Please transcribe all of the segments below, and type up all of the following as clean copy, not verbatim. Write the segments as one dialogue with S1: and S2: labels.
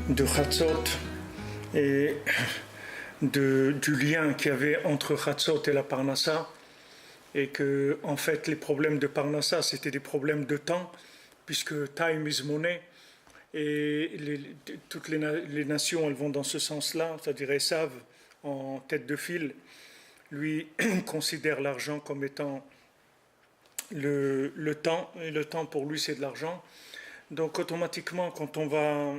S1: de Chatzot et du lien qu'il y avait entre Chatzot et la Parnassa, et que en fait les problèmes de Parnassa c'était des problèmes de temps, puisque time is money, et toutes les nations elles vont dans ce sens-là, c'est-à-dire Esav en tête de file, lui considère l'argent comme étant le temps, et le temps pour lui c'est de l'argent. Donc automatiquement quand on va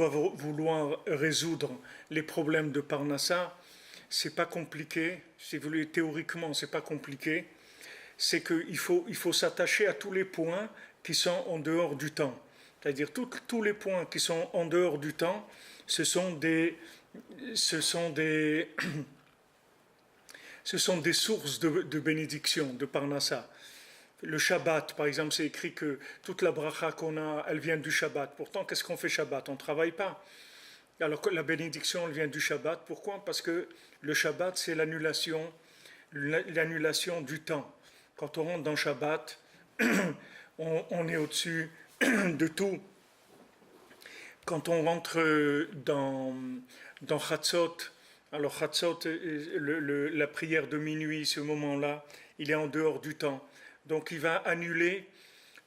S1: vouloir résoudre les problèmes de Parnassa, c'est pas compliqué, si vous voulez, théoriquement c'est pas compliqué, c'est qu'il faut s'attacher à tous les points qui sont en dehors du temps. C'est-à-dire tous les points qui sont en dehors du temps, ce sont des sources de bénédiction, de Parnassa. Le Shabbat, par exemple, c'est écrit que toute la bracha qu'on a, elle vient du Shabbat. Pourtant, qu'est-ce qu'on fait Shabbat? On ne travaille pas. Alors que la bénédiction, elle vient du Shabbat. Pourquoi? Parce que le Shabbat, c'est l'annulation du temps. Quand on rentre dans Shabbat, on est au-dessus de tout. Quand on rentre dans Chatzot, alors Chatzot, la prière de minuit, ce moment-là, il est en dehors du temps. Donc il va annuler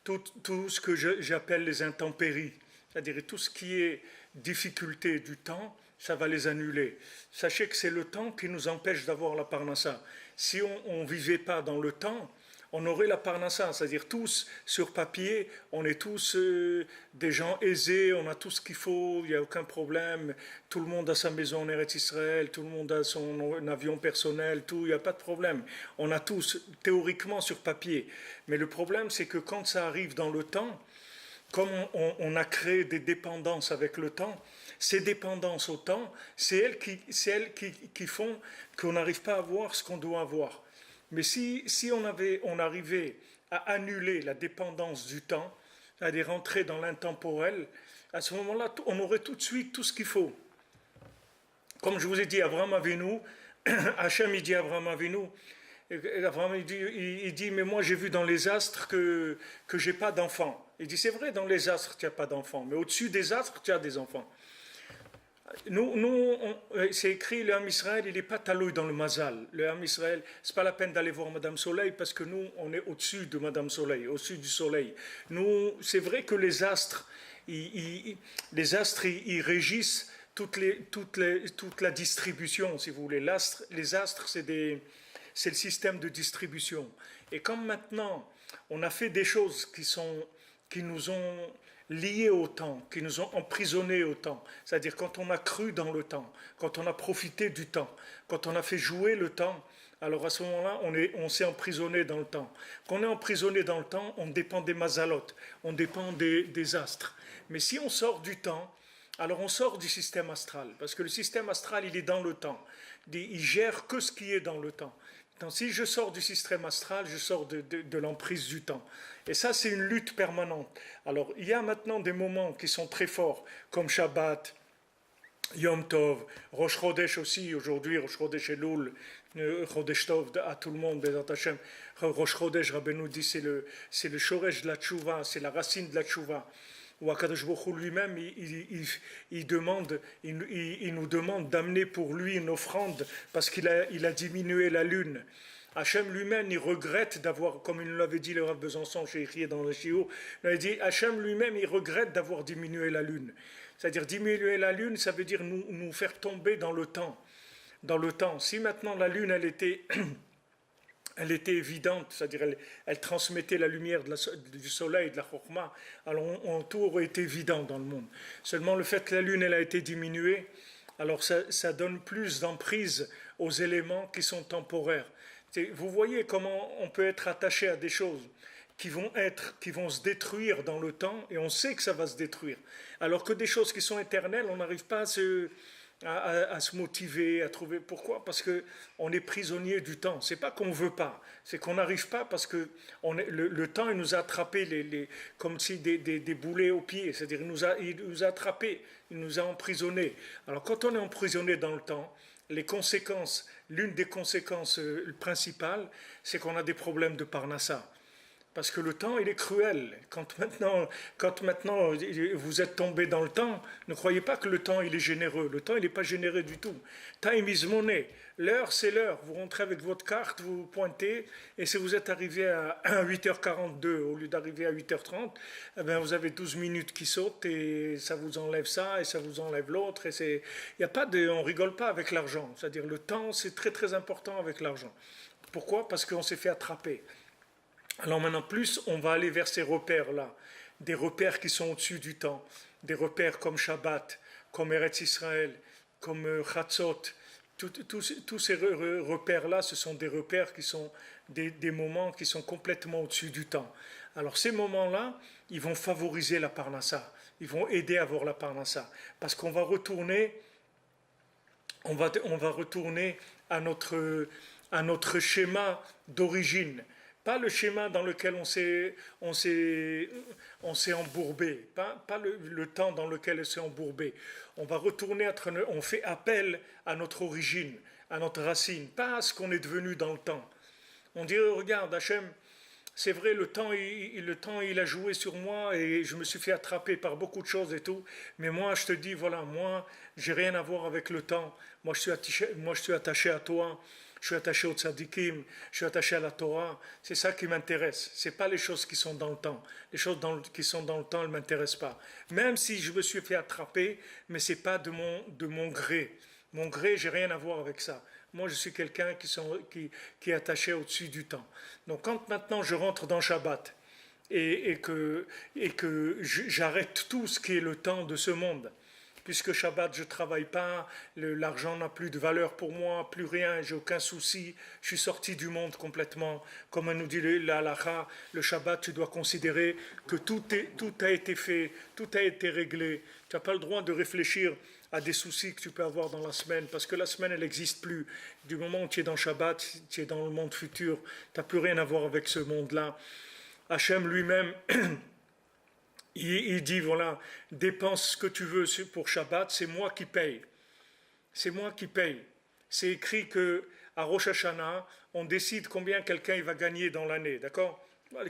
S1: tout ce que j'appelle les intempéries, c'est-à-dire tout ce qui est difficulté du temps, ça va les annuler. Sachez que c'est le temps qui nous empêche d'avoir la Parnassa. Si on ne vivait pas dans le temps, on aurait la Parnassa, c'est-à-dire tous sur papier, on est tous des gens aisés, on a tout ce qu'il faut, il n'y a aucun problème, tout le monde a sa maison en Eretz Israël, tout le monde a son avion personnel, tout, il n'y a pas de problème. On a tous théoriquement sur papier. Mais le problème, c'est que quand ça arrive dans le temps, comme on a créé des dépendances avec le temps, ces dépendances au temps, c'est elles qui font qu'on n'arrive pas à avoir ce qu'on doit avoir. Mais si on arrivait à annuler la dépendance du temps, c'est-à-dire rentrer dans l'intemporel, à ce moment-là, on aurait tout de suite tout ce qu'il faut. Comme je vous ai dit, Abraham Avinu, Hachem il dit à Abraham Avinu, Abraham il dit mais moi j'ai vu dans les astres que j'ai pas d'enfants. Il dit c'est vrai, dans les astres tu n'as pas d'enfants, mais au-dessus des astres tu as des enfants. C'est écrit, le Ham Israël, il n'est pas taloué dans le mazal. Le Ham Israël, c'est pas la peine d'aller voir Madame Soleil parce que nous, on est au-dessus de Madame Soleil, au-dessus du soleil. Nous, c'est vrai que les astres, ils régissent toute la distribution, si vous voulez. Les astres, c'est le système de distribution. Et comme maintenant, on a fait des choses qui nous ont liés au temps, qui nous ont emprisonnés au temps. C'est-à-dire quand on a cru dans le temps, quand on a profité du temps, quand on a fait jouer le temps, alors à ce moment-là, on s'est emprisonné dans le temps. Quand on est emprisonné dans le temps, on dépend des mazalotes, on dépend des astres. Mais si on sort du temps, alors on sort du système astral, parce que le système astral, il est dans le temps. Il gère que ce qui est dans le temps. Donc, si je sors du système astral, je sors de l'emprise du temps. Et ça, c'est une lutte permanente. Alors, il y a maintenant des moments qui sont très forts, comme Shabbat, Yom Tov, Rosh Chodesh aussi, aujourd'hui, Rosh Chodesh Elul, Chodesh Tov, à tout le monde, Bezat Hashem. Rosh Chodesh, Rabbeinu dit, c'est le Shoresh de la Tchouva, c'est la racine de la Tchouva. Ou Akadosh Baruch Hu lui-même, il nous demande d'amener pour lui une offrande parce qu'il a diminué la lune. Hachem lui-même, il regrette d'avoir, comme il nous l'avait dit le Rav Besançon chez écrit dans le Shiur, il a dit, Hachem lui-même, il regrette d'avoir diminué la lune. C'est-à-dire diminuer la lune, ça veut dire nous faire tomber dans le temps. Dans le temps. Si maintenant la lune, elle était évidente, c'est-à-dire elle transmettait la lumière du soleil, de la Chokhmah, alors tout aurait été évident dans le monde. Seulement le fait que la lune elle a été diminuée, alors ça donne plus d'emprise aux éléments qui sont temporaires. Vous voyez comment on peut être attaché à des choses qui vont se détruire dans le temps, et on sait que ça va se détruire. Alors que des choses qui sont éternelles, on n'arrive pas à se motiver, à trouver. Pourquoi? Parce que on est prisonnier du temps. C'est pas qu'on veut pas, c'est qu'on n'arrive pas parce que le temps il nous a attrapé comme si des boulets aux pieds. C'est-à-dire il nous a attrapé, il nous a emprisonnés. Alors quand on est emprisonné dans le temps, l'une des conséquences principales, c'est qu'on a des problèmes de Parnassa. Parce que le temps, il est cruel. Quand maintenant vous êtes tombé dans le temps, ne croyez pas que le temps, il est généreux. Le temps, il n'est pas généreux du tout. Time is money. L'heure, c'est l'heure. Vous rentrez avec votre carte, vous pointez, et si vous êtes arrivé à 8h42 au lieu d'arriver à 8h30, eh bien, vous avez 12 minutes qui sautent, et ça vous enlève ça, et ça vous enlève l'autre. Il y a pas de, on rigole pas avec l'argent. C'est-à-dire le temps, c'est très très important avec l'argent. Pourquoi? Parce qu'on s'est fait attraper. Alors maintenant, plus on va aller vers ces repères-là, des repères qui sont au-dessus du temps, des repères comme Shabbat, comme Eretz Israël, comme Chatzot, tous ces repères-là, ce sont des repères qui sont des moments qui sont complètement au-dessus du temps. Alors ces moments-là, ils vont favoriser la parnassa, ils vont aider à avoir la parnassa, parce qu'on va retourner, on va retourner à notre schéma d'origine, pas le schéma dans lequel on s'est embourbé, pas le temps dans lequel on s'est embourbé. On va retourner, on fait appel à notre origine, à notre racine, pas à ce qu'on est devenu dans le temps. On dit, regarde, Hachem, c'est vrai, le temps, il a joué sur moi et je me suis fait attraper par beaucoup de choses et tout. Mais moi, je te dis, voilà, moi, j'ai rien à voir avec le temps. Moi, je suis attaché à toi. Je suis attaché au tzadikim, je suis attaché à la Torah. C'est ça qui m'intéresse. C'est pas les choses qui sont dans le temps. Les choses qui sont dans le temps, elles m'intéressent pas. Même si je me suis fait attraper, mais c'est pas de mon gré. Mon gré, j'ai rien à voir avec ça. Moi, je suis quelqu'un qui est attaché au-dessus du temps. Donc, quand maintenant je rentre dans Shabbat et que j'arrête tout ce qui est le temps de ce monde, puisque Shabbat, je ne travaille pas, l'argent n'a plus de valeur pour moi, plus rien, j'ai aucun souci, je suis sorti du monde complètement. Comme nous dit la halakha, le Shabbat, tu dois considérer que tout a été fait, tout a été réglé. Tu n'as pas le droit de réfléchir à des soucis que tu peux avoir dans la semaine, parce que la semaine, elle n'existe plus. Du moment où tu es dans Shabbat, tu es dans le monde futur, tu n'as plus rien à voir avec ce monde-là. Hachem lui-même, il dit, voilà, dépense ce que tu veux pour Shabbat, c'est moi qui paye. C'est moi qui paye. C'est écrit que à Rosh Hashanah, on décide combien quelqu'un il va gagner dans l'année, d'accord?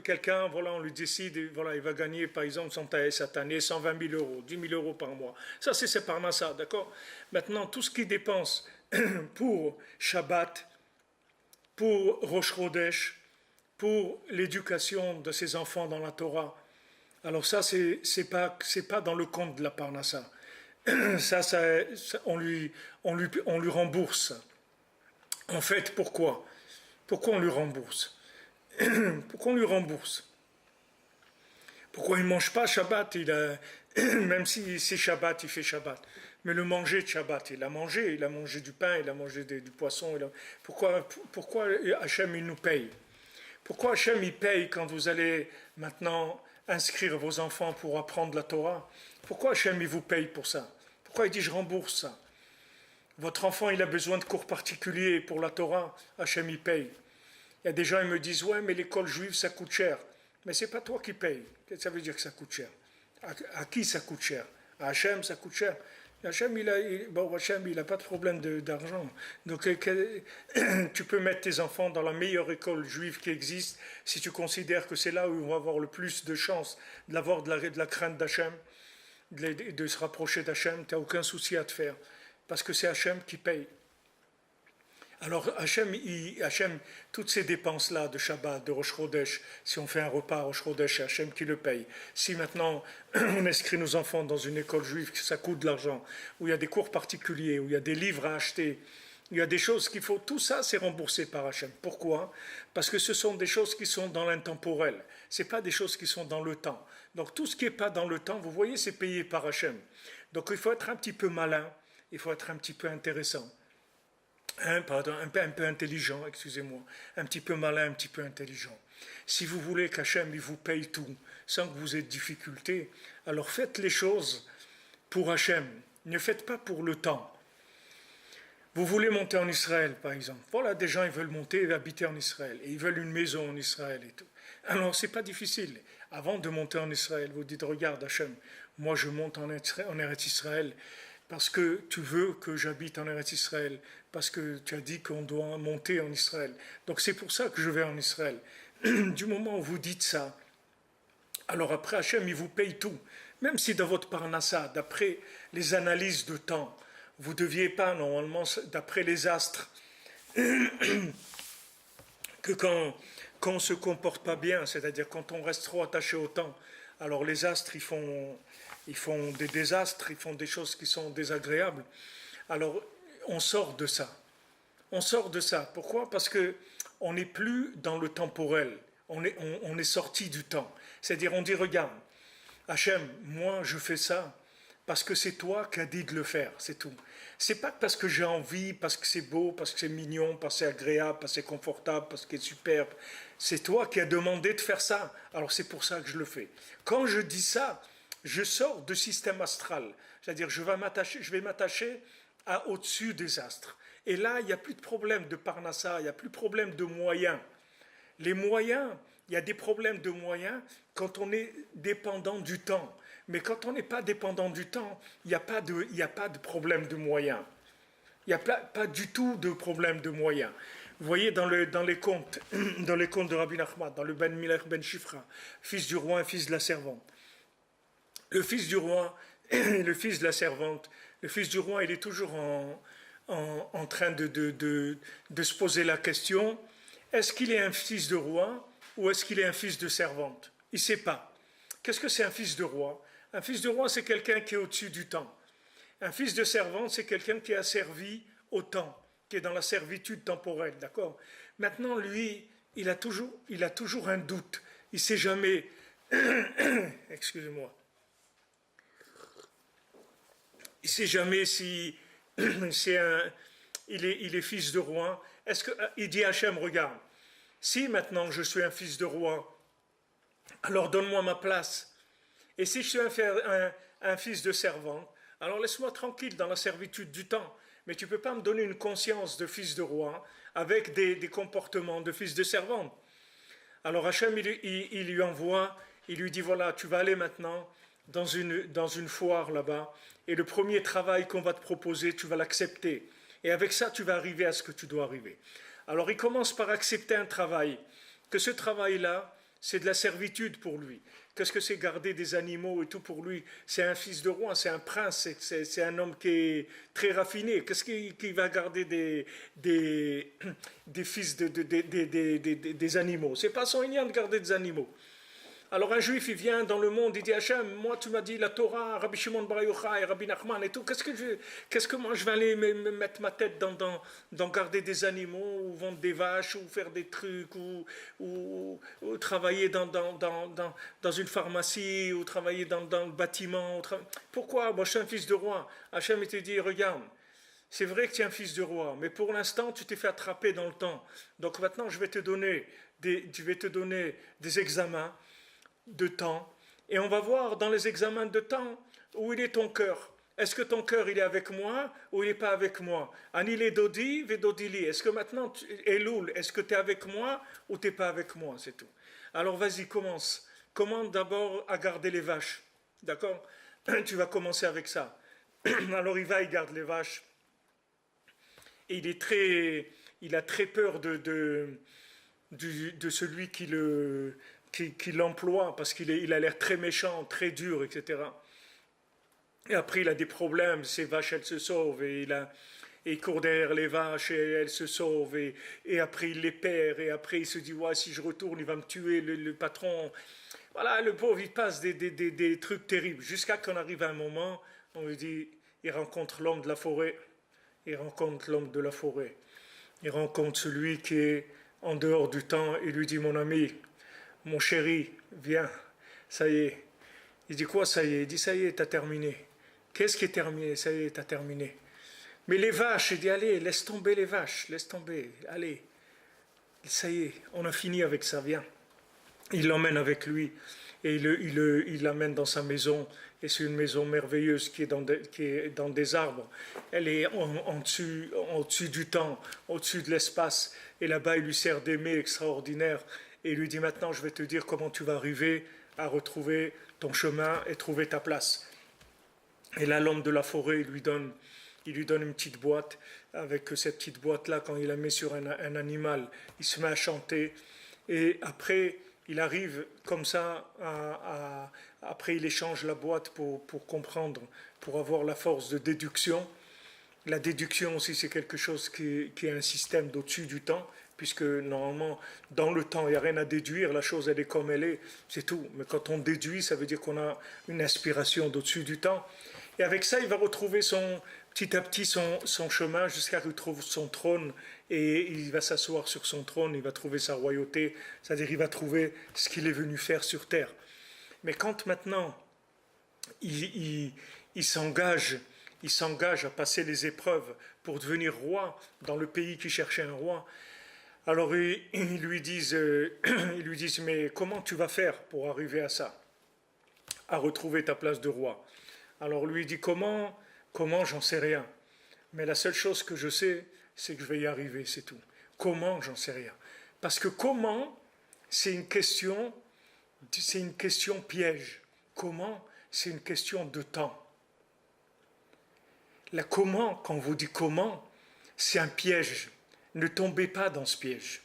S1: Quelqu'un, voilà, on lui décide, voilà, il va gagner, par exemple, cette année 120 000 euros, 10 000 euros par mois. Ça, c'est parnassa, d'accord? Maintenant, tout ce qu'il dépense pour Shabbat, pour Rosh Chodesh, pour l'éducation de ses enfants dans la Torah, alors ça, c'est pas dans le compte de la parnassa. On lui rembourse. En fait, pourquoi? Pourquoi on lui rembourse? Pourquoi on lui rembourse? Pourquoi il ne mange pas Shabbat? Même si c'est Shabbat, il fait Shabbat. Mais le manger de Shabbat, il a mangé du pain, il a mangé du poisson. Pourquoi Hachem, il nous paye? Pourquoi Hachem, il paye quand vous allez maintenant inscrire vos enfants pour apprendre la Torah? Pourquoi Hachem, il vous paye pour ça? Pourquoi il dit je rembourse ça? Votre enfant, il a besoin de cours particuliers pour la Torah, Hachem, il paye. Il y a des gens qui me disent, ouais, mais l'école juive, ça coûte cher. Mais c'est pas toi qui payes. Qu'est-ce que ça veut dire que ça coûte cher? À qui ça coûte cher? À Hachem, ça coûte cher. Hachem, Hachem, il n'a pas de problème d'argent. Donc, tu peux mettre tes enfants dans la meilleure école juive qui existe si tu considères que c'est là où ils vont avoir le plus de chances d'avoir de la crainte d'Hachem, de se rapprocher d'Hachem. Tu n'as aucun souci à te faire. Parce que c'est Hachem qui paye. Alors Hachem, toutes ces dépenses-là de Shabbat, de Rosh Chodesh, si on fait un repas à Rosh Chodesh, c'est Hachem qui le paye. Si maintenant on inscrit nos enfants dans une école juive, que ça coûte de l'argent, où il y a des cours particuliers, où il y a des livres à acheter, il y a des choses qu'il faut, tout ça c'est remboursé par Hachem. Pourquoi? Parce que ce sont des choses qui sont dans l'intemporel, ce n'est pas des choses qui sont dans le temps. Donc tout ce qui n'est pas dans le temps, vous voyez, c'est payé par Hachem. Donc il faut être un petit peu malin, il faut être un petit peu intéressant. Un peu intelligent, excusez-moi, un petit peu malin, un petit peu intelligent. Si vous voulez qu'Hachem il vous paye tout, sans que vous ayez de difficultés, alors faites les choses pour Hachem, ne faites pas pour le temps. Vous voulez monter en Israël, par exemple. Voilà, des gens ils veulent monter et habiter en Israël, et ils veulent une maison en Israël et tout. Alors, c'est pas difficile. Avant de monter en Israël, vous dites, regarde Hachem, moi je monte en Eretz Israël, parce que tu veux que j'habite en Eretz Israël, parce que tu as dit qu'on doit monter en Israël. Donc c'est pour ça que je vais en Israël. du moment où vous dites ça, alors après Hachem, il vous paye tout. Même si dans votre parnassa, d'après les analyses de temps, vous ne deviez pas, normalement, d'après les astres, que quand on ne se comporte pas bien, c'est-à-dire quand on reste trop attaché au temps, alors les astres, ils font des désastres, ils font des choses qui sont désagréables. Alors, on sort de ça. On sort de ça. Pourquoi? Parce que on n'est plus dans le temporel. On est sorti du temps. C'est-à-dire, on dit, regarde, Hachem, moi, je fais ça parce que c'est toi qui as dit de le faire, c'est tout. C'est pas parce que j'ai envie, parce que c'est beau, parce que c'est mignon, parce que c'est agréable, parce que c'est confortable, parce que c'est superbe. C'est toi qui as demandé de faire ça. Alors c'est pour ça que je le fais. Quand je dis ça, je sors du système astral. C'est-à-dire, je vais m'attacher à au-dessus des astres. Et là, il n'y a plus de problème de parnassa, il n'y a plus de problème de moyens. Les moyens, il y a des problèmes de moyens quand on est dépendant du temps. Mais quand on n'est pas dépendant du temps, il n'y a pas de problème de moyens. Il n'y a pas du tout de problème de moyens. Vous voyez dans les contes, dans les contes de Rabbi Nachman, dans le Ben Miller Ben Shifra, fils du roi et fils de la servante. Le fils du roi et le fils de la servante, le fils du roi, il est toujours en train de se poser la question, est-ce qu'il est un fils de roi ou est-ce qu'il est un fils de servante? Il ne sait pas. Qu'est-ce que c'est un fils de roi? Un fils de roi, c'est quelqu'un qui est au-dessus du temps. Un fils de servante, c'est quelqu'un qui est asservi au temps, qui est dans la servitude temporelle, d'accord? Maintenant, lui, il a toujours un doute. Il ne sait jamais... Excusez-moi. Il ne sait jamais si il est fils de roi. Il dit à Hachem, regarde, si maintenant je suis un fils de roi, alors donne-moi ma place. Et si je suis un fils de servant, alors laisse-moi tranquille dans la servitude du temps. Mais tu ne peux pas me donner une conscience de fils de roi avec des comportements de fils de servante. Alors Hachem, il lui envoie, il lui dit, voilà, tu vas aller maintenant dans une foire là-bas, et le premier travail qu'on va te proposer, tu vas l'accepter. Et avec ça, tu vas arriver à ce que tu dois arriver. Alors il commence par accepter un travail, que ce travail-là, c'est de la servitude pour lui. Qu'est-ce que c'est garder des animaux et tout pour lui? C'est un fils de roi, c'est un prince, c'est un homme qui est très raffiné. Qu'est-ce qu'il va garder des fils des animaux? C'est pas son ignan de garder des animaux. Alors un juif, il vient dans le monde, il dit Hachem, moi tu m'as dit la Torah, Rabbi Shimon Bar Yochai, Rabbi Nachman et tout, qu'est-ce que moi je vais aller me mettre ma tête dans garder des animaux, ou vendre des vaches, ou faire des trucs, ou travailler dans une pharmacie, ou travailler dans le bâtiment. Pourquoi? Moi je suis un fils de roi. Hachem il te dit, regarde, c'est vrai que tu es un fils de roi, mais pour l'instant tu t'es fait attraper dans le temps. Donc maintenant je vais te donner des examens de temps, et on va voir dans les examens de temps où il est ton cœur. Est-ce que ton cœur il est avec moi ou il n'est pas avec moi? Anile dodi vedodili. Est-ce que maintenant, Elul, est-ce que tu es avec moi ou tu n'es pas avec moi? C'est tout. Alors vas-y, commence. Commence d'abord à garder les vaches. D'accord? Tu vas commencer avec ça. Alors il garde les vaches. Et il a très peur de celui qui l'emploie, parce qu'il a l'air très méchant, très dur, etc. Et après, il a des problèmes, ses vaches, elles se sauvent, et il court derrière les vaches, et elles se sauvent, et après, il les perd, et après, il se dit, ouais, si je retourne, il va me tuer, le patron. Voilà, le pauvre, il passe des trucs terribles, jusqu'à qu'on arrive à un moment, on lui dit, il rencontre l'homme de la forêt, il rencontre l'homme de la forêt, il rencontre celui qui est en dehors du temps, il lui dit, mon ami, mon chéri, viens, ça y est. Il dit quoi, ça y est? Il dit, ça y est, t'as terminé. Qu'est-ce qui est terminé? Ça y est, t'as terminé. Mais les vaches, il dit, allez, laisse tomber les vaches, laisse tomber, allez. Ça y est, on a fini avec ça, viens. Il l'emmène avec lui, et il l'amène dans sa maison, et c'est une maison merveilleuse qui est dans des arbres. Elle est au-dessus du temps, au-dessus de l'espace, et là-bas, il lui sert des mets extraordinaires, et il lui dit, maintenant, je vais te dire comment tu vas arriver à retrouver ton chemin et trouver ta place. Et là, l'homme de la forêt, il lui donne une petite boîte. Avec cette petite boîte-là, quand il la met sur un animal, il se met à chanter. et après il arrive comme ça, après il échange la boîte pour comprendre, pour avoir la force de déduction. La déduction aussi, c'est quelque chose qui est un système d'au-dessus du temps, puisque normalement, dans le temps, il n'y a rien à déduire, la chose, elle est comme elle est, c'est tout. Mais quand on déduit, ça veut dire qu'on a une inspiration d'au-dessus du temps. Et avec ça, il va retrouver petit à petit son chemin jusqu'à qu'il trouve son trône, et il va s'asseoir sur son trône, il va trouver sa royauté, c'est-à-dire il va trouver ce qu'il est venu faire sur terre. Mais quand maintenant, il s'engage à passer les épreuves pour devenir roi dans le pays qui cherchait un roi. Alors ils lui disent, mais comment tu vas faire pour arriver à ça, à retrouver ta place de roi? Alors lui dit, comment, j'en sais rien. Mais la seule chose que je sais, c'est que je vais y arriver, c'est tout. Comment, j'en sais rien. Parce que comment, c'est une question piège. Comment, c'est une question de temps. La comment, quand on vous dit comment, c'est un piège. Ne tombez pas dans ce piège.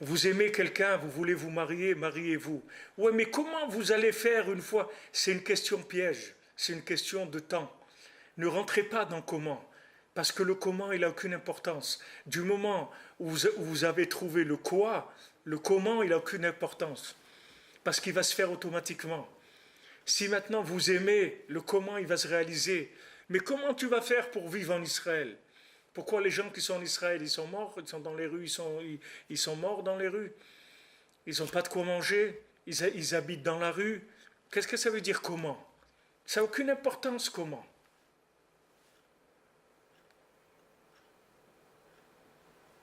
S1: Vous aimez quelqu'un, vous voulez vous marier, mariez-vous. Ouais, mais comment vous allez faire une fois? C'est une question piège, c'est une question de temps. Ne rentrez pas dans comment, parce que le comment, il n'a aucune importance. Du moment où vous avez trouvé le quoi, le comment, il n'a aucune importance, parce qu'il va se faire automatiquement. Si maintenant vous aimez, le comment, il va se réaliser. Mais comment tu vas faire pour vivre en Israël? Pourquoi les gens qui sont en Israël, ils sont morts, ils sont dans les rues, ils sont morts dans les rues. Ils n'ont pas de quoi manger, ils habitent dans la rue. Qu'est-ce que ça veut dire comment? Ça n'a aucune importance comment.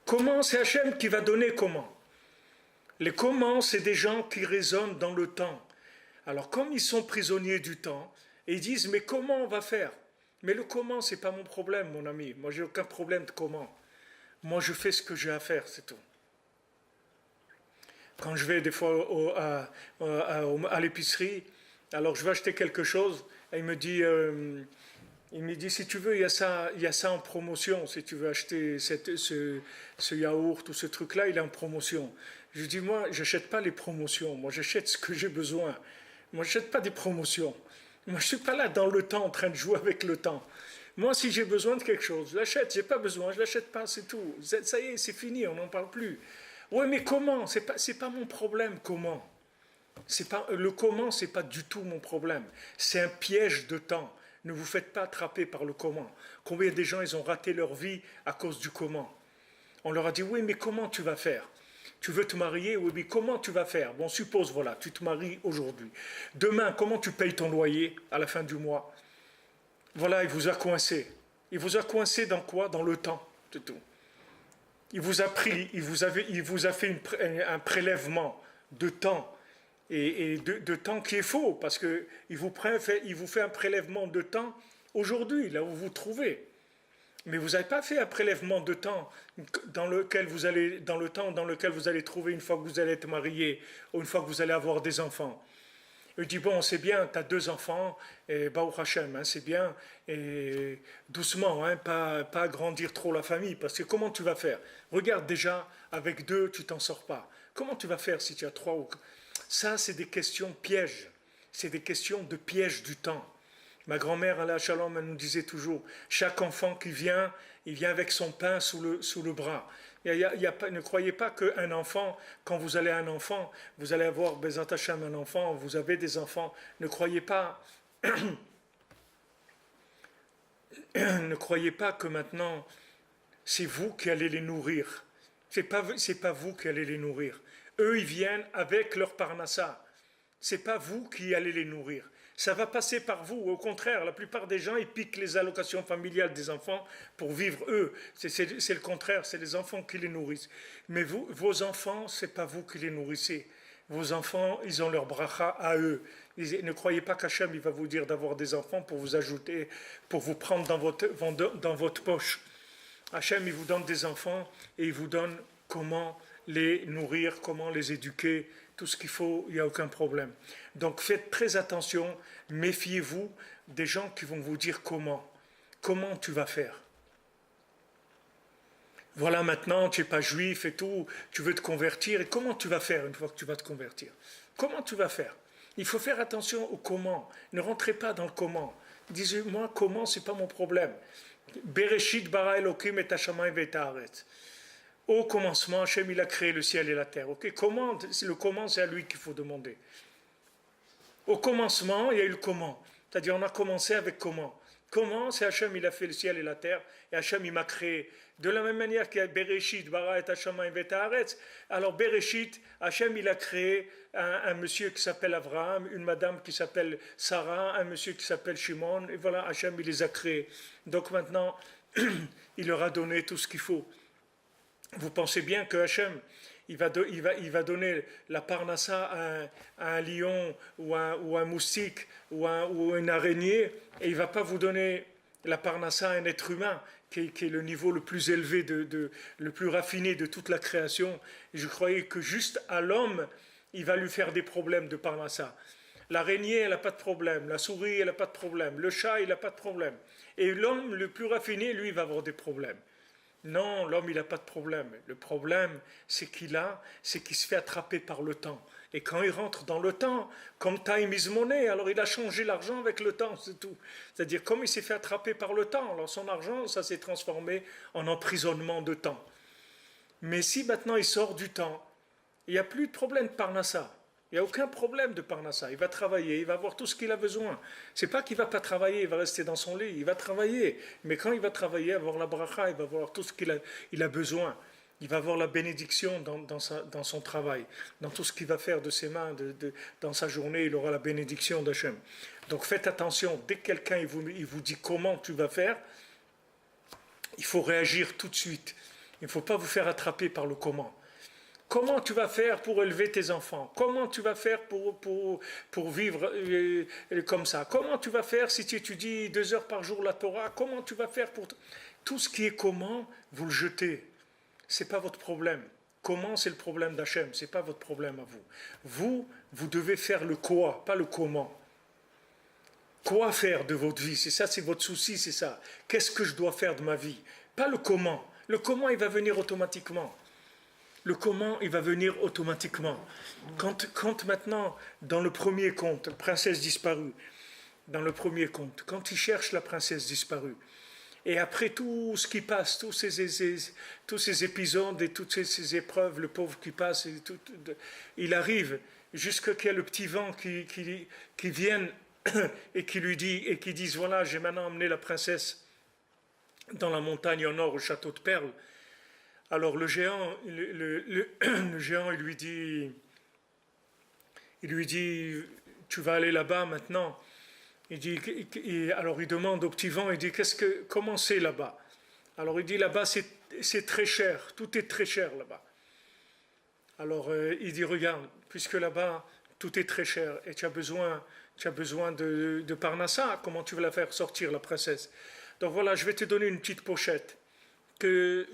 S1: Comment, c'est Hachem qui va donner comment. Les comment, c'est des gens qui raisonnent dans le temps. Alors comme ils sont prisonniers du temps, et ils disent, mais comment on va faire? Mais le comment, c'est pas mon problème, mon ami. Moi, j'ai aucun problème de comment. Moi, je fais ce que j'ai à faire, c'est tout. Quand je vais des fois à l'épicerie, alors je vais acheter quelque chose, et il me dit, si tu veux, il y a ça en promotion. Si tu veux acheter ce yaourt ou ce truc-là, il est en promotion. Je dis, moi, je n'achète pas les promotions. Moi, j'achète ce que j'ai besoin. Moi, je n'achète pas des promotions. Moi, je ne suis pas là dans le temps en train de jouer avec le temps. Moi, si j'ai besoin de quelque chose, je l'achète. Je n'ai pas besoin, je ne l'achète pas, c'est tout. Ça y est, c'est fini, on n'en parle plus. Oui, mais comment? C'est pas mon problème, comment? Le comment, ce n'est pas du tout mon problème. C'est un piège de temps. Ne vous faites pas attraper par le comment. Combien de gens ils ont raté leur vie à cause du comment? On leur a dit, oui, mais comment tu vas faire? Tu veux te marier? Oui, mais comment tu vas faire? Bon, suppose, voilà, tu te maries aujourd'hui. Demain, comment tu payes ton loyer à la fin du mois? Voilà, il vous a coincé. Il vous a coincé dans quoi? Dans le temps, c'est tout. Il vous a pris, il vous a fait un prélèvement de temps, et de temps qui est faux, parce qu'il vous fait un prélèvement de temps aujourd'hui, là où vous vous trouvez. Mais vous n'avez pas fait un prélèvement de temps dans le temps dans lequel vous allez trouver une fois que vous allez être marié, ou une fois que vous allez avoir des enfants. Il dit, bon, c'est bien, tu as 2 enfants, et Baruch Hashem, hein, c'est bien, et doucement, hein, pas agrandir trop la famille, parce que comment tu vas faire? Regarde déjà, avec 2, tu t'en sors pas. Comment tu vas faire si tu as 3 ou... Ça, c'est des questions pièges, c'est des questions de piège du temps. Ma grand-mère, Alaa Shalom, elle nous disait toujours, chaque enfant qui vient, il vient avec son pain sous le bras. Ne croyez pas qu'un enfant, quand vous allez un enfant, vous allez avoir Bezat Hashem un enfant, vous avez des enfants. Ne croyez pas, ne croyez pas que maintenant, c'est vous qui allez les nourrir. C'est pas vous qui allez les nourrir. Eux, ils viennent avec leur parnassa. C'est pas vous qui allez les nourrir. Ça va passer par vous. Au contraire, la plupart des gens, ils piquent les allocations familiales des enfants pour vivre eux. C'est le contraire, c'est les enfants qui les nourrissent. Mais vos enfants, c'est pas vous qui les nourrissez. Vos enfants, ils ont leur bracha à eux. Ne croyez pas qu'Hachem, il va vous dire d'avoir des enfants pour vous ajouter, pour vous prendre dans votre poche. Hachem, il vous donne des enfants et il vous donne comment les nourrir, comment les éduquer, tout ce qu'il faut, il n'y a aucun problème. Donc faites très attention, méfiez-vous des gens qui vont vous dire comment tu vas faire. voilà maintenant, tu n'es pas juif et tout, tu veux te convertir, et comment tu vas faire une fois que tu vas te convertir? Comment tu vas faire? Il faut faire attention au comment. Ne rentrez pas dans le comment. Disez-moi comment, c'est pas mon problème. Bereshit bara Elokim et hashamayim ve'et haaretz. Au commencement, Hachem il a créé le ciel et la terre. Ok, comment? Le comment, c'est à lui qu'il faut demander. Au commencement, il y a eu le comment. C'est-à-dire, on a commencé avec comment. Comment? C'est Hachem, il a fait le ciel et la terre, et Hachem, il m'a créé. De la même manière qu'il y a Bereshit, bara et hashamayim ve'et haaretz. Alors, Bereshit, Hachem, il a créé un monsieur qui s'appelle Abraham, une madame qui s'appelle Sarah, un monsieur qui s'appelle Shimon, et voilà, Hachem, il les a créés. Donc maintenant, il leur a donné tout ce qu'il faut. Vous pensez bien que Hachem, il va donner la parnassa à un lion ou un moustique ou une araignée, et il ne va pas vous donner la parnassa à un être humain qui est le niveau le plus élevé, le plus raffiné de toute la création. Et je croyais que juste à l'homme, il va lui faire des problèmes de parnassa. L'araignée, elle n'a pas de problème. La souris, elle n'a pas de problème. Le chat, il n'a pas de problème. Et l'homme le plus raffiné, lui, il va avoir des problèmes. Non, l'homme, il n'a pas de problème. Le problème, c'est qu'il se fait attraper par le temps. Et quand il rentre dans le temps, comme time is money, alors il a changé l'argent avec le temps, c'est tout. C'est-à-dire, comme il s'est fait attraper par le temps, alors son argent, ça s'est transformé en emprisonnement de temps. Mais si maintenant il sort du temps, il n'y a plus de problème de parnassa. Il n'y a aucun problème de parnassa. Il va travailler, il va avoir tout ce qu'il a besoin. C'est pas qu'il va pas travailler, il va rester dans son lit. Il va travailler. Mais quand il va travailler, il va avoir la bracha, il va avoir tout ce qu'il a besoin. Il va avoir la bénédiction dans son travail. Dans tout ce qu'il va faire de ses mains, dans sa journée, il aura la bénédiction d'Hachem. Donc faites attention. Dès que quelqu'un il vous dit comment tu vas faire, il faut réagir tout de suite. Il ne faut pas vous faire attraper par le comment. Comment tu vas faire pour élever tes enfants? Comment tu vas faire pour vivre comme ça? Comment tu vas faire si tu étudies 2 heures par jour la Torah? Comment tu vas faire pour... Tout ce qui est comment, vous le jetez. Ce n'est pas votre problème. Comment, c'est le problème d'Hachem. Ce n'est pas votre problème à vous. Vous devez faire le quoi, pas le comment. Quoi faire de votre vie? C'est ça, c'est votre souci, c'est ça. Qu'est-ce que je dois faire de ma vie? Pas le comment. Le comment, il va venir automatiquement. Le comment, il va venir automatiquement. Quand maintenant, dans le premier conte, princesse disparue, dans le premier conte, quand il cherche la princesse disparue, et après tout ce qui passe, tous ces épisodes et toutes ces épreuves, le pauvre qui passe, il arrive jusqu'à qu'il y ait le petit vent qui vienne et qui lui dit, et qui dise, voilà, j'ai maintenant emmené la princesse dans la montagne au nord, au château de Perles. Alors le géant, le géant, il lui dit, tu vas aller là-bas maintenant. Alors il demande au petit vent, il dit, comment c'est là-bas? Alors il dit, là-bas c'est très cher, tout est très cher là-bas. Alors il dit, regarde, puisque là-bas tout est très cher et tu as besoin de Parnassa, comment tu vas la faire sortir la princesse? Donc voilà, je vais te donner une petite pochette. Que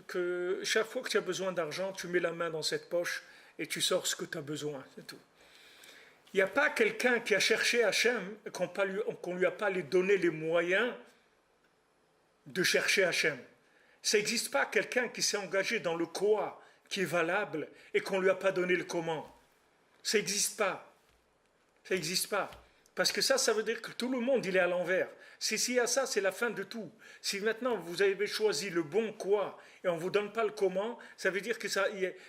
S1: chaque fois que tu as besoin d'argent, tu mets la main dans cette poche et tu sors ce que tu as besoin, c'est tout. Il n'y a pas quelqu'un qui a cherché Hachem, qu'on ne lui a pas donné les moyens de chercher Hachem. Ça n'existe pas quelqu'un qui s'est engagé dans le quoi, qui est valable, et qu'on ne lui a pas donné le comment. Ça n'existe pas. Ça n'existe pas. Parce que ça veut dire que tout le monde, il est à l'envers. S'il y a ça, c'est la fin de tout. Si maintenant vous avez choisi le bon quoi et on ne vous donne pas le comment, ça veut dire qu'il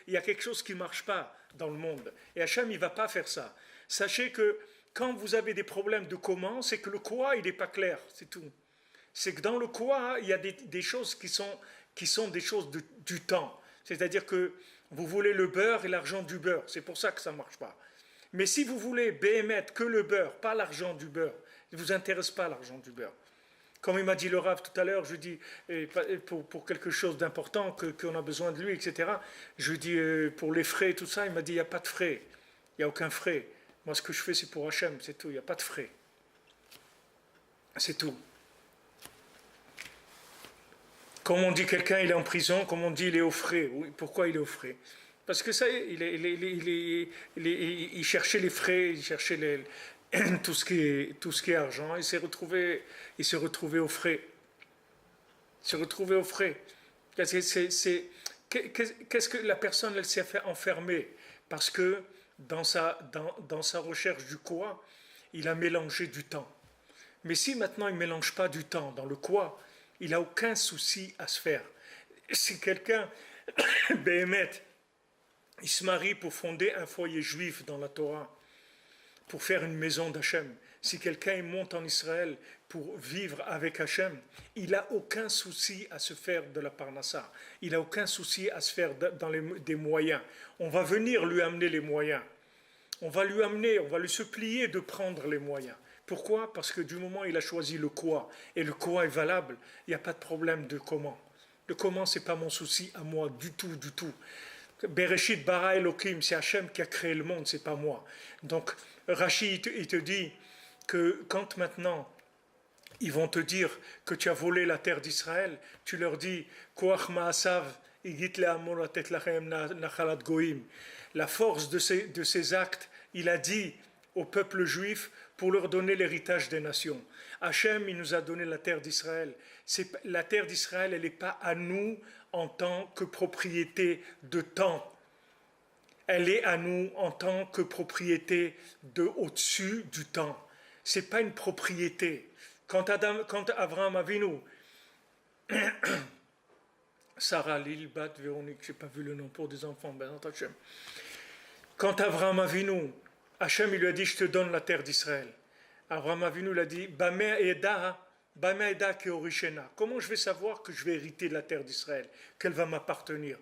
S1: y a quelque chose qui ne marche pas dans le monde. Et Hachem, il ne va pas faire ça. Sachez que quand vous avez des problèmes de comment, c'est que le quoi, il n'est pas clair, c'est tout. C'est que dans le quoi, il y a des choses qui sont des choses du temps. C'est-à-dire que vous voulez le beurre et l'argent du beurre. C'est pour ça que ça ne marche pas. Mais si vous voulez béhémettre que le beurre, pas l'argent du beurre, il ne vous intéresse pas l'argent du beurre. Comme il m'a dit le Rav tout à l'heure, je dis, pour quelque chose d'important, qu'on a besoin de lui, etc., je dis, pour les frais et tout ça, il m'a dit, il n'y a pas de frais. Il n'y a aucun frais. Moi, ce que je fais, c'est pour Hachem, c'est tout. Il n'y a pas de frais. C'est tout. Comme on dit quelqu'un, il est en prison, comme on dit, il est au frais. Oui, pourquoi il est au frais? Parce que ça, il cherchait les frais, il cherchait tout ce qui est argent, il s'est retrouvé au frais. Il s'est retrouvé au frais. qu'est-ce que la personne, elle s'est fait enfermer? Parce que dans sa recherche du quoi, il a mélangé du temps. Mais si maintenant il ne mélange pas du temps dans le quoi, il n'a aucun souci à se faire. Si quelqu'un, Béhémet, il se marie pour fonder un foyer juif dans la Torah, pour faire une maison d'Hachem. Si quelqu'un monte en Israël pour vivre avec Hachem, il n'a aucun souci à se faire de la parnassa. Il n'a aucun souci à se faire des moyens. On va venir lui amener les moyens. On va lui supplier de prendre les moyens. Pourquoi? Parce que du moment où il a choisi le quoi, et le quoi est valable, il n'y a pas de problème de comment. Le comment, ce n'est pas mon souci à moi du tout, du tout. Bereshit bara Elohim, c'est Hachem qui a créé le monde, c'est pas moi. Donc, Rashi, il te dit que quand maintenant ils vont te dire que tu as volé la terre d'Israël, tu leur dis Koach ma'asav igit le'amor latet lachem nachalat goyim. La force de ces actes, il a dit au peuple juif pour leur donner l'héritage des nations. Hachem, il nous a donné la terre d'Israël. La terre d'Israël, elle n'est pas à nous en tant que propriété de temps. Elle est à nous en tant que propriété au-dessus du temps. Ce n'est pas une propriété. Quand Abraham Avinu, Sarah, Lilbat, Véronique, je n'ai pas vu le nom pour des enfants, ben Hachem. Quand Abraham Avinu, Hachem il lui a dit, je te donne la terre d'Israël. Abraham Avinu lui a dit, Bameh Eda Keorishena. Comment je vais savoir que je vais hériter de la terre d'Israël, qu'elle va m'appartenir?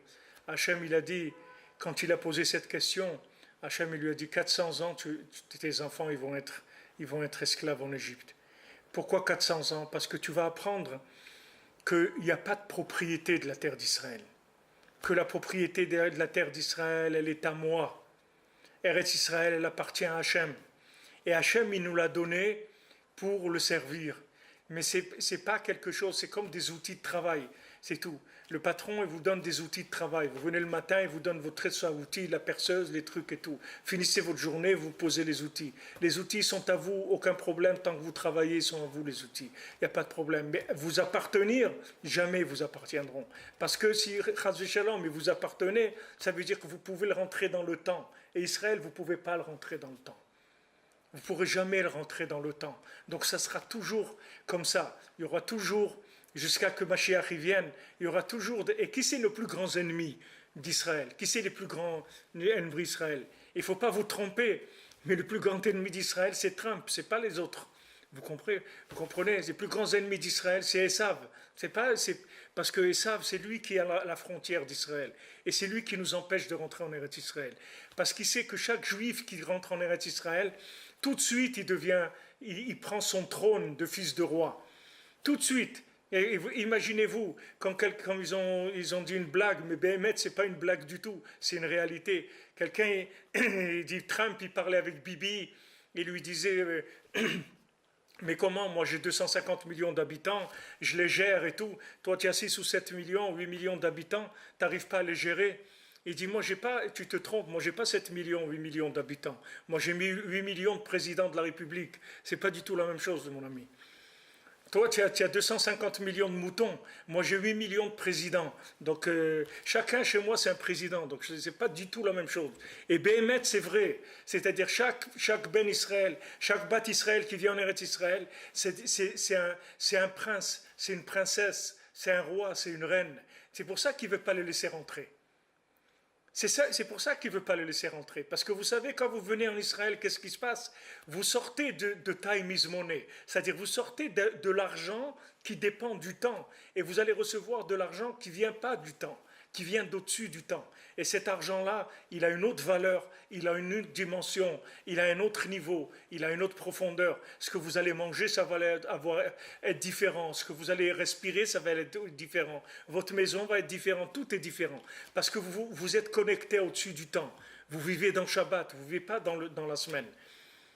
S1: Hachem il a dit, quand il a posé cette question, Hachem il lui a dit, 400 ans, tes enfants ils vont être esclaves en Égypte. Pourquoi 400 ans? Parce que tu vas apprendre qu'il n'y a pas de propriété de la terre d'Israël. Que la propriété de la terre d'Israël, elle est à moi. Eretz Israël, elle appartient à Hachem. Et Hachem, il nous l'a donné pour le servir. Mais ce n'est pas quelque chose, c'est comme des outils de travail, c'est tout. Le patron, il vous donne des outils de travail. Vous venez le matin, il vous donne votre tresse à outils, la perceuse, les trucs et tout. Finissez votre journée, vous posez les outils. Les outils sont à vous, aucun problème, tant que vous travaillez, ils sont à vous les outils. Il n'y a pas de problème. Mais vous appartenir, jamais vous appartiendront. Parce que si, Chas Shalom, mais vous appartenez, ça veut dire que vous pouvez le rentrer dans le temps. Et Israël, vous ne pouvez pas le rentrer dans le temps. Vous ne pourrez jamais le rentrer dans le temps. Donc ça sera toujours comme ça. Il y aura toujours, jusqu'à que Mashiach y vienne, il y aura toujours... Et qui c'est le plus grand ennemi d'Israël? Qui c'est les plus grands ennemis d'Israël? Il ne faut pas vous tromper, mais le plus grand ennemi d'Israël, c'est Trump, ce n'est pas les autres. Vous comprenez? Les plus grands ennemis d'Israël, c'est Esav. Parce que Esav, c'est lui qui a la frontière d'Israël. Et c'est lui qui nous empêche de rentrer en Eretz Israël. Parce qu'il sait que chaque juif qui rentre en Eretz Israël, tout de suite, il prend son trône de fils de roi. Tout de suite. Et imaginez-vous, quand ils ont dit une blague, mais Béhémet, ce n'est pas une blague du tout, c'est une réalité. Quelqu'un, il dit, Trump, il parlait avec Bibi, il lui disait... Mais comment? Moi, j'ai 250 millions d'habitants, je les gère et tout. Toi, tu as 6 ou 7 millions, 8 millions d'habitants, tu n'arrives pas à les gérer. Il dit, moi, j'ai pas, tu te trompes, moi, j'ai pas 7 millions, 8 millions d'habitants. Moi, j'ai mis 8 millions de présidents de la République. C'est pas du tout la même chose, mon ami. Toi, tu as 250 millions de moutons. Moi, j'ai 8 millions de présidents. Donc, chacun chez moi, c'est un président. Donc, ce n'est pas du tout la même chose. Et Béhémet, c'est vrai. C'est-à-dire, chaque Ben Israël, chaque Bat Israël qui vient en Eretz Israël, c'est un prince, c'est une princesse, c'est un roi, c'est une reine. C'est pour ça qu'il ne veut pas le laisser rentrer. C'est pour ça qu'il ne veut pas le laisser rentrer. Parce que vous savez, quand vous venez en Israël, qu'est-ce qui se passe? Vous sortez de time is money. C'est-à-dire, vous sortez de l'argent qui dépend du temps. Et vous allez recevoir de l'argent qui ne vient pas du temps, qui vient d'au-dessus du temps. Et cet argent-là, il a une autre valeur, il a une autre dimension, il a un autre niveau, il a une autre profondeur. Ce que vous allez manger, ça va être différent. Ce que vous allez respirer, ça va être différent. Votre maison va être différente, tout est différent. Parce que vous êtes connecté au-dessus du temps. Vous vivez dans Shabbat, vous ne vivez pas dans la semaine.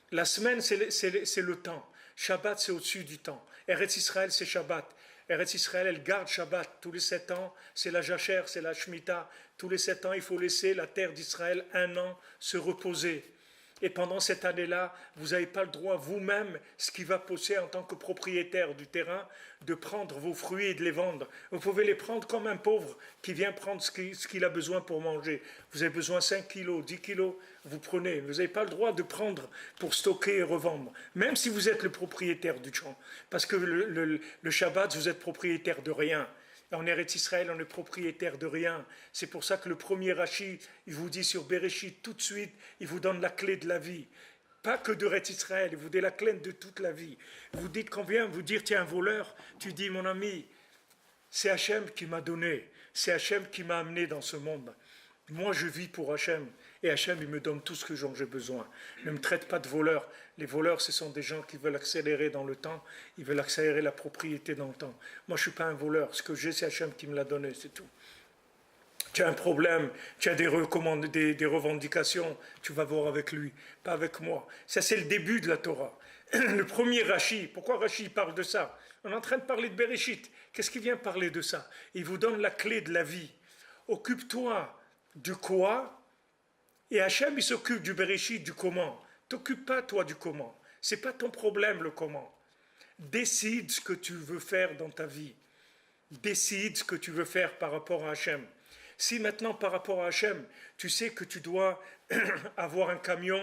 S1: La semaine, c'est le temps. Shabbat, c'est au-dessus du temps. Eretz Israël, c'est Shabbat. Eretz Israël, elle garde Shabbat. Tous les 7 ans, c'est la Jacher, c'est la Shemitah. Tous les 7 ans, il faut laisser la terre d'Israël 1 an se reposer. Et pendant cette année-là, vous n'avez pas le droit vous-même, ce qui va pousser en tant que propriétaire du terrain, de prendre vos fruits et de les vendre. Vous pouvez les prendre comme un pauvre qui vient prendre ce qu'il a besoin pour manger. Vous avez besoin 5 kilos, 10 kilos, vous prenez. Vous n'avez pas le droit de prendre pour stocker et revendre, même si vous êtes le propriétaire du champ. Parce que le Shabbat, vous êtes propriétaire de rien. En Eretz Israël, on est propriétaire de rien. C'est pour ça que le premier Rashi, il vous dit sur Bereshit, tout de suite, il vous donne la clé de la vie. Pas que de Eretz Israël, il vous donne la clé de toute la vie. Vous dites qu'on vient vous dire, tiens, un voleur, tu dis, mon ami, c'est Hachem qui m'a donné, c'est Hachem qui m'a amené dans ce monde. Moi, je vis pour Hachem, et Hachem, il me donne tout ce que j'ai besoin. Ne me traite pas de voleur. Les voleurs, ce sont des gens qui veulent accélérer dans le temps, ils veulent accélérer la propriété dans le temps. Moi, je ne suis pas un voleur. Ce que j'ai, c'est Hachem qui me l'a donné, c'est tout. Tu as un problème, tu as des revendications, tu vas voir avec lui, pas avec moi. Ça, c'est le début de la Torah. Le premier Rashi, pourquoi Rashi parle de ça? On est en train de parler de Bereshit. Qu'est-ce qui vient parler de ça? Il vous donne la clé de la vie. Occupe-toi du quoi, et Hachem, il s'occupe du Bereshit, du comment. T'occupe pas, toi, du comment. C'est pas ton problème, le comment. Décide ce que tu veux faire dans ta vie. Décide ce que tu veux faire par rapport à Hachem. Si maintenant, par rapport à Hachem, tu sais que tu dois avoir un camion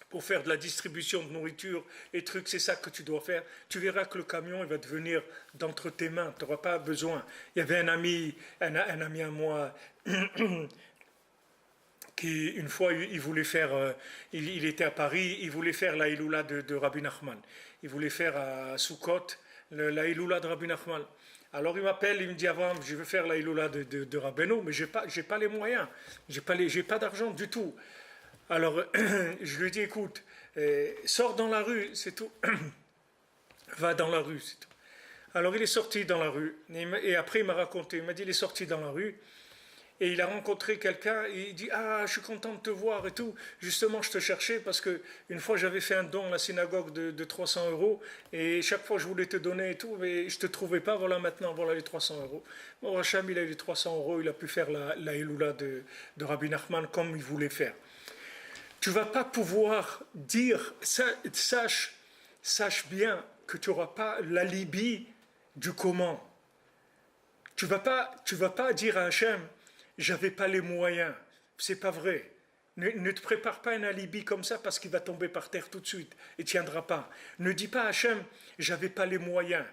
S1: pour faire de la distribution de nourriture et trucs, c'est ça que tu dois faire, tu verras que le camion, il va devenir d'entre tes mains, tu n'auras pas besoin. Il y avait un ami à moi, qui une fois, il voulait faire, il était à Paris, il voulait faire la Iloula de Rabbi Nachman. Il voulait faire à Sukkot la Iloula de Rabbi Nachman. Alors il m'appelle, il me dit, avant, je veux faire la Iloula de Rabbeinu, mais je n'ai pas les moyens, j'ai pas d'argent du tout. Alors, je lui dis, écoute, sors dans la rue, c'est tout. Va dans la rue, c'est tout. Alors, il est sorti dans la rue. Et après, il m'a raconté, il m'a dit, il est sorti dans la rue. Et il a rencontré quelqu'un, et il dit, ah, je suis content de te voir et tout. Justement, je te cherchais parce que une fois, j'avais fait un don à la synagogue de 300 euros. Et chaque fois, je voulais te donner et tout, mais je ne te trouvais pas. Voilà, maintenant, voilà les 300 euros. Bon, Hacham, il a eu les 300 euros, il a pu faire la Eloula de Rabbi Nachman comme il voulait faire. Tu ne vas pas pouvoir dire, sache bien que tu n'auras pas l'alibi du comment. Tu ne vas pas dire à Hachem, j'avais pas les moyens. C'est pas vrai. Ne te prépare pas un alibi comme ça parce qu'il va tomber par terre tout de suite et ne tiendra pas. Ne dis pas à Hachem, j'avais pas les moyens.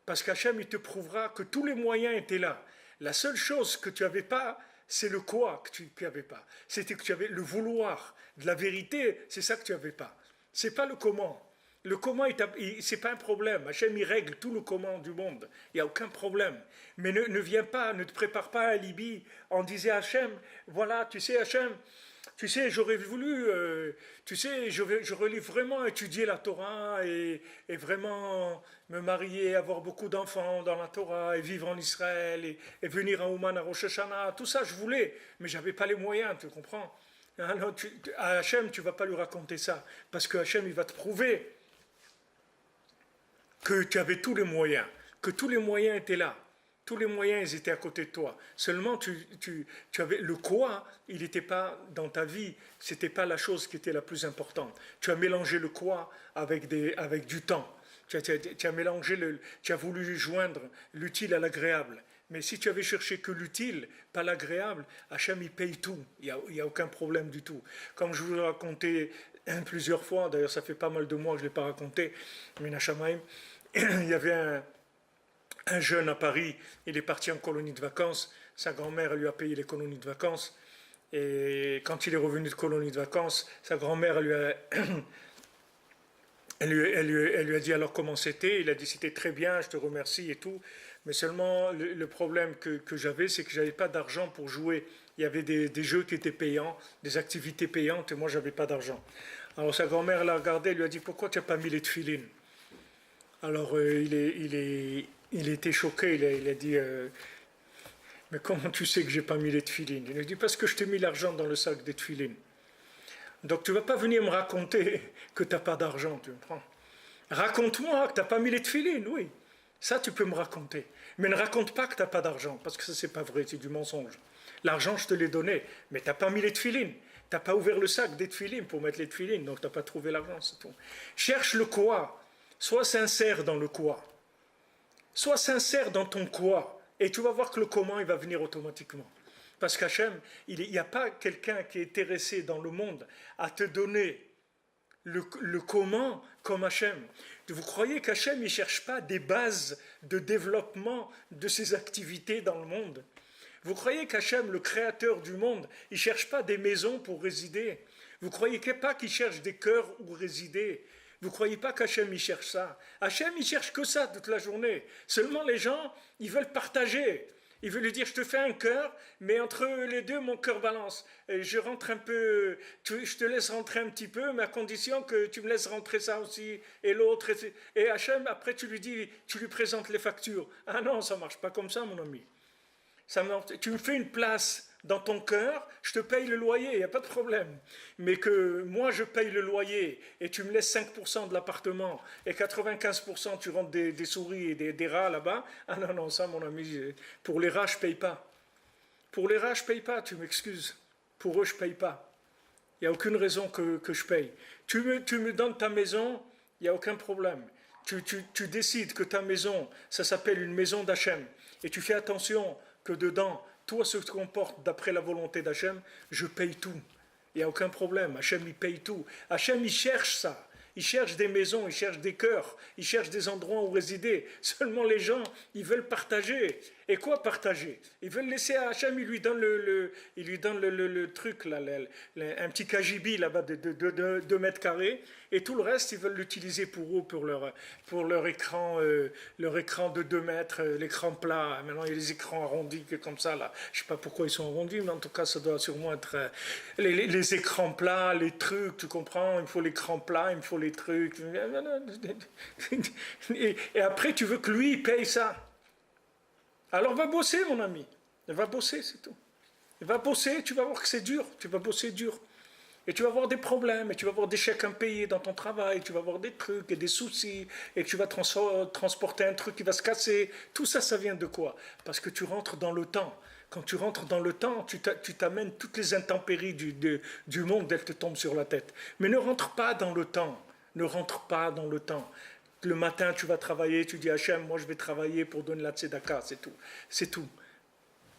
S1: Parce qu'Hachem, il te prouvera que tous les moyens étaient là. La seule chose que tu n'avais pas, c'est le quoi que tu n'avais pas. C'était que tu avais le vouloir de la vérité, c'est ça que tu n'avais pas. C'est pas le comment. Le comment, c'est pas un problème. Hachem, il règle tout le comment du monde. Il n'y a aucun problème. Mais ne viens pas, ne te prépare pas un alibi en disant à Hachem, voilà, tu sais, Hachem, tu sais, j'aurais voulu, tu sais, j'aurais vraiment étudier la Torah et vraiment me marier, avoir beaucoup d'enfants dans la Torah et vivre en Israël et venir à Ouman, à Rosh Hashanah. Tout ça, je voulais, mais je n'avais pas les moyens, tu comprends? Alors, à Hachem, tu ne vas pas lui raconter ça, parce que Hachem, il va te prouver que tu avais tous les moyens, que tous les moyens étaient là. Tous les moyens, ils étaient à côté de toi. Seulement, tu avais le quoi, il n'était pas dans ta vie, c'était pas la chose qui était la plus importante. Tu as mélangé le quoi avec du temps. Tu as mélangé tu as voulu joindre l'utile à l'agréable. Mais si tu avais cherché que l'utile, pas l'agréable, Hachem, il paye tout. Il n'y a aucun problème du tout. Comme je vous l'ai raconté plusieurs fois, d'ailleurs, ça fait pas mal de mois que je ne l'ai pas raconté, mais Hachamaim, il y avait un jeune à Paris, il est parti en colonie de vacances, sa grand-mère lui a payé les colonies de vacances, et quand il est revenu de colonie de vacances, sa grand-mère elle lui a dit alors comment c'était, il a dit c'était très bien, je te remercie et tout, mais seulement le problème que j'avais, c'est que je n'avais pas d'argent pour jouer, il y avait des jeux qui étaient payants, des activités payantes, et moi je n'avais pas d'argent. Alors sa grand-mère l'a regardé, elle lui a dit pourquoi tu n'as pas mis les tefilines? Alors il était choqué, il a dit mais comment tu sais que j'ai pas mis les tefilines? Il a dit parce que je t'ai mis l'argent dans le sac des tefilines. Donc tu ne vas pas venir me raconter que tu n'as pas d'argent, tu comprends? Raconte-moi que tu n'as pas mis les tefilines, oui. Ça tu peux me raconter. Mais ne raconte pas que tu n'as pas d'argent, parce que ça c'est pas vrai, c'est du mensonge. L'argent je te l'ai donné, mais tu n'as pas mis les tefilines. n'as pas ouvert le sac des tefilines pour mettre les tefilines, donc tu n'as pas trouvé l'argent, c'est tout. Cherche le quoi. Sois sincère dans le quoi. Sois sincère dans ton quoi. Et tu vas voir que le comment, il va venir automatiquement. Parce qu'Hachem, il n'y a pas quelqu'un qui est intéressé dans le monde à te donner le comment comme Hachem. Vous croyez qu'Hachem ne cherche pas des bases de développement de ses activités dans le monde? Vous croyez qu'Hachem, le créateur du monde, il ne cherche pas des maisons pour résider? Vous croyez pas qu'il cherche des cœurs où résider? Vous croyez pas qu'Hachem il cherche ça? Hachem il cherche que ça toute la journée. Seulement les gens, ils veulent partager. Il veut lui dire, je te fais un cœur, mais entre les deux, mon cœur balance. Et je rentre un peu, je te laisse rentrer un petit peu, mais à condition que tu me laisses rentrer ça aussi, et l'autre. Et Hachem, après, tu lui présentes les factures. Ah non, ça marche pas comme ça, mon ami. Tu me fais une place dans ton cœur, je te paye le loyer, il n'y a pas de problème. Mais que moi je paye le loyer et tu me laisses 5% de l'appartement et 95% tu rentres des souris et des rats là-bas, ah non, non, ça mon ami, pour les rats je ne paye pas. Pour les rats je ne paye pas, tu m'excuses. Pour eux je ne paye pas. Il n'y a aucune raison que je paye. Tu me donnes ta maison, il n'y a aucun problème. Tu décides que ta maison, ça s'appelle une maison d'Hachem et tu fais attention que dedans, toi, ce qui se comporte d'après la volonté d'Hachem, je paye tout. Il n'y a aucun problème. Hachem, il paye tout. Hachem, il cherche ça. Il cherche des maisons, il cherche des cœurs, il cherche des endroits où résider. Seulement les gens, ils veulent partager. Et quoi partager? Ils veulent laisser à Hachem, il lui donne le truc, là, un petit cagibi là-bas de 2 mètres carrés, et tout le reste, ils veulent l'utiliser pour eux, pour leur écran de 2 mètres, l'écran plat. Maintenant, il y a les écrans arrondis comme ça, là. Je ne sais pas pourquoi ils sont arrondis, mais en tout cas, ça doit sûrement être les écrans plats, les trucs, tu comprends? Il me faut l'écran plat, il me faut les trucs. Et après, tu veux que lui, il paye ça. Alors va bosser, mon ami. Va bosser, c'est tout. Va bosser, tu vas voir que c'est dur. Tu vas bosser dur. Et tu vas avoir des problèmes, et tu vas avoir des chèques impayés dans ton travail, tu vas avoir des trucs et des soucis, et tu vas transporter un truc qui va se casser. Tout ça, ça vient de quoi? Parce que tu rentres dans le temps. Quand tu rentres dans le temps, tu t'amènes toutes les intempéries du monde, elles te tombent sur la tête. Mais ne rentre pas dans le temps. Ne rentre pas dans le temps. Le matin, tu vas travailler, tu dis Hachem, moi je vais travailler pour donner la tzedaka, c'est tout. C'est tout.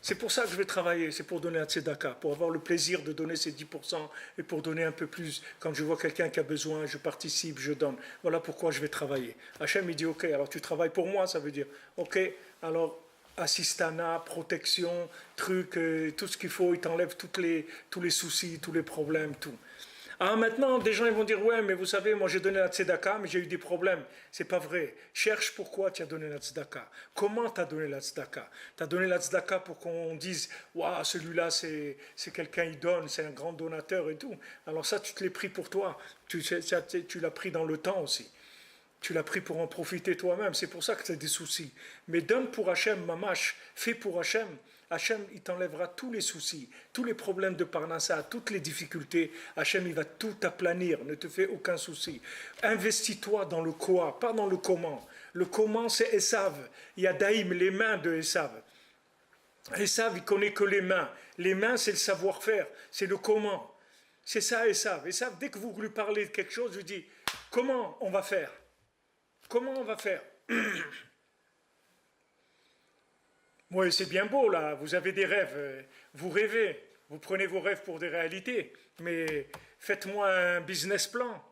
S1: C'est pour ça que je vais travailler, c'est pour donner la tzedaka, pour avoir le plaisir de donner ces 10% et pour donner un peu plus. Quand je vois quelqu'un qui a besoin, je participe, je donne. Voilà pourquoi je vais travailler. Hachem, il dit ok, alors tu travailles pour moi, ça veut dire ok, alors assistana, protection, truc, tout ce qu'il faut, il t'enlève tous les soucis, tous les problèmes, tout. Ah, maintenant, des gens ils vont dire ouais, mais vous savez, moi j'ai donné la tzedaka, mais j'ai eu des problèmes. C'est pas vrai. Cherche pourquoi tu as donné la tzedaka. Comment tu as donné la tzedaka? Tu as donné la tzedaka pour qu'on dise waouh, celui-là c'est quelqu'un, il donne, c'est un grand donateur et tout. Alors ça, tu te l'as pris pour toi. Tu l'as pris dans le temps aussi. Tu l'as pris pour en profiter toi-même. C'est pour ça que tu as des soucis. Mais donne pour Hachem, mamash, fais pour Hachem. Hachem, il t'enlèvera tous les soucis, tous les problèmes de Parnassa, toutes les difficultés. Hachem, il va tout aplanir, ne te fais aucun souci. Investis-toi dans le quoi, pas dans le comment. Le comment, c'est Esav. Il y a Daïm, les mains de Esav. Esav, il connaît que les mains. Les mains, c'est le savoir-faire, c'est le comment. C'est ça, Esav. Esav, dès que vous lui parlez de quelque chose, je lui dis, comment on va faire? Comment on va faire? Oui, c'est bien beau là, vous avez des rêves, vous rêvez, vous prenez vos rêves pour des réalités, mais faites-moi un business plan.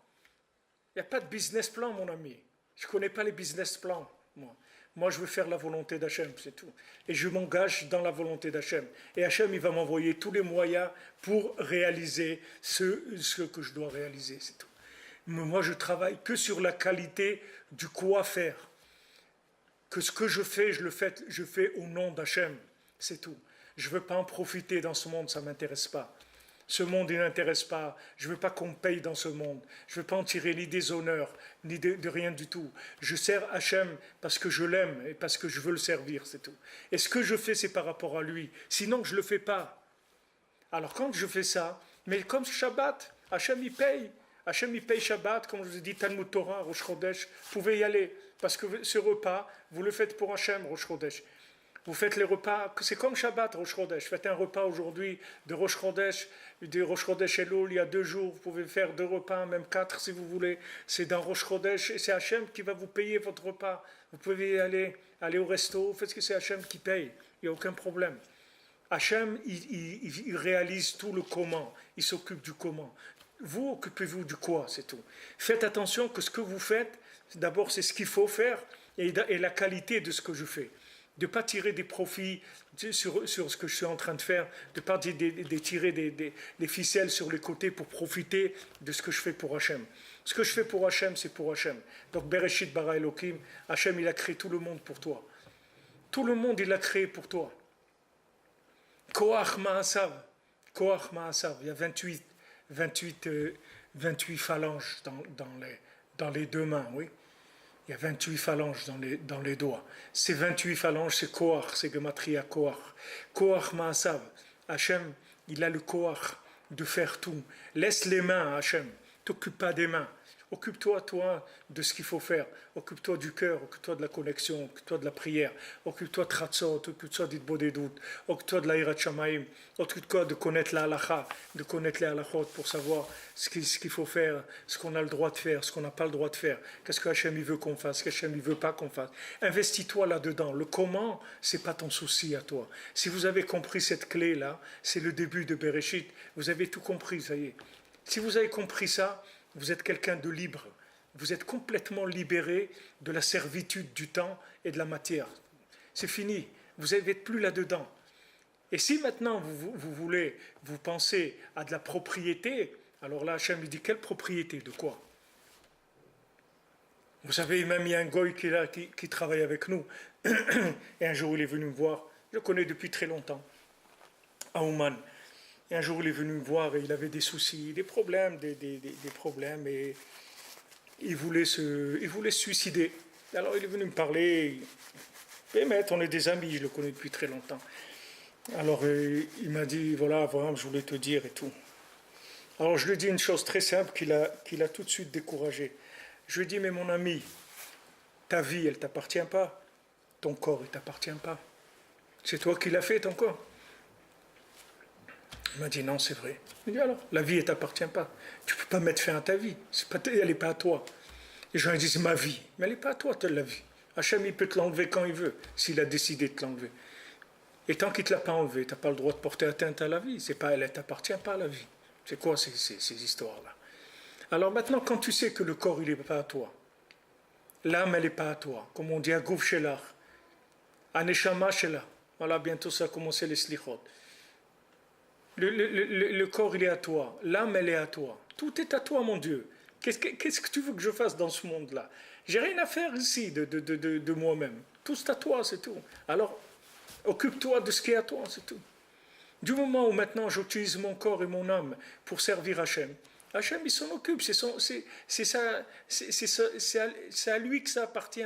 S1: Il n'y a pas de business plan, mon ami. Je ne connais pas les business plans, moi. Moi, je veux faire la volonté d'Hachem, c'est tout. Et je m'engage dans la volonté d'Hachem. Et Hachem, il va m'envoyer tous les moyens pour réaliser ce que je dois réaliser, c'est tout. Mais moi, je travaille que sur la qualité du quoi faire. Que ce que je fais, je fais au nom d'Hachem, c'est tout. Je ne veux pas en profiter dans ce monde, ça ne m'intéresse pas. Ce monde, il n'intéresse pas. Je ne veux pas qu'on me paye dans ce monde. Je ne veux pas en tirer ni des honneurs, ni de rien du tout. Je sers Hachem parce que je l'aime et parce que je veux le servir, c'est tout. Et ce que je fais, c'est par rapport à lui. Sinon, je ne le fais pas. Alors quand je fais ça, mais comme Shabbat, Hachem, il paye. Hachem, il paye Shabbat, comme je vous ai dit, Talmud Torah, Rosh Chodesh, vous pouvez y aller. Parce que ce repas, vous le faites pour Hachem, Rosh Chodesh. Vous faites les repas, c'est comme Shabbat, Rosh Chodesh. Faites un repas aujourd'hui de Rosh Chodesh Elul, il y a 2 jours. Vous pouvez faire 2 repas, même 4 si vous voulez. C'est dans Rosh Chodesh et c'est Hachem qui va vous payer votre repas. Vous pouvez aller au resto, faites ce que c'est Hachem qui paye. Il n'y a aucun problème. Hachem, il réalise tout le comment. Il s'occupe du comment. Vous, occupez-vous du quoi, c'est tout. Faites attention que ce que vous faites, d'abord, c'est ce qu'il faut faire et la qualité de ce que je fais. De ne pas tirer des profits sur ce que je suis en train de faire, de ne pas tirer des ficelles sur les côtés pour profiter de ce que je fais pour Hachem. Ce que je fais pour Hachem, c'est pour Hachem. Donc, Bereshit bara Elokim, Hachem, il a créé tout le monde pour toi. Tout le monde, il l'a créé pour toi. Koach Ma'asav, il y a 28 phalanges dans les 2 mains, oui. Il y a 28 phalanges dans les doigts. Ces 28 phalanges, c'est Koach, c'est Gematria Koach. Koach Ma'asav. Hachem, il a le Koach de faire tout. Laisse les mains à Hachem. T'occupe pas des mains. Occupe-toi, toi, de ce qu'il faut faire. Occupe-toi du cœur, occupe-toi de la connexion, occupe-toi de la prière, occupe-toi de Tratzot, occupe-toi d'Itbo des doutes, occupe-toi de l'Aïrat Shamaïm, occupe-toi de connaître la halakha, de connaître les halachot pour savoir ce qu'il faut faire, ce qu'on a le droit de faire, ce qu'on n'a pas le droit de faire, qu'est-ce que Hachem il veut qu'on fasse, qu'est-ce qu'Hachem il veut pas qu'on fasse. Investis-toi là-dedans. Le comment, c'est pas ton souci à toi. Si vous avez compris cette clé-là, c'est le début de Bereshit, vous avez tout compris, ça y est. Si vous avez compris ça, vous êtes quelqu'un de libre. Vous êtes complètement libéré de la servitude du temps et de la matière. C'est fini. Vous n'êtes plus là-dedans. Et si maintenant vous pensez à de la propriété, alors là, Hachem dit quelle propriété, de quoi? Vous savez, même il y a un goy qui travaille avec nous. Et un jour, il est venu me voir. Je le connais depuis très longtemps. À Ouman. Et un jour, il est venu me voir et il avait des soucis, des problèmes, et il voulait se suicider. Alors, il est venu me parler. Et maître, on est des amis, je le connais depuis très longtemps. Alors, il m'a dit, voilà, je voulais te dire et tout. Alors, je lui ai dit une chose très simple qu'il a tout de suite découragé. Je lui ai dit, mais mon ami, ta vie, elle ne t'appartient pas. Ton corps, il ne t'appartient pas. C'est toi qui l'as fait, ton corps. Il m'a dit non, c'est vrai. Il m'a dit alors, la vie, elle ne t'appartient pas. Tu ne peux pas mettre fin à ta vie. Elle n'est pas à toi. Les gens disent c'est ma vie. Mais elle n'est pas à toi, la vie. Hachem, il peut te l'enlever quand il veut, s'il a décidé de te l'enlever. Et tant qu'il ne te l'a pas enlevé, tu n'as pas le droit de porter atteinte à la vie. Elle ne t'appartient pas, la vie. C'est quoi ces histoires-là? Alors maintenant, quand tu sais que le corps, il n'est pas à toi, l'âme, elle n'est pas à toi, comme on dit à Gouf Shelach, à Neshama Shelach. Voilà, bientôt ça a commencé les slichot. Le corps, il est à toi. L'âme, elle est à toi. Tout est à toi, mon Dieu. Qu'est-ce que tu veux que je fasse dans ce monde-là? J'ai rien à faire ici de moi-même. Tout est à toi, c'est tout. Alors, occupe-toi de ce qui est à toi, c'est tout. Du moment où maintenant j'utilise mon corps et mon âme pour servir Hachem, Hachem, il s'en occupe. C'est à lui que ça appartient.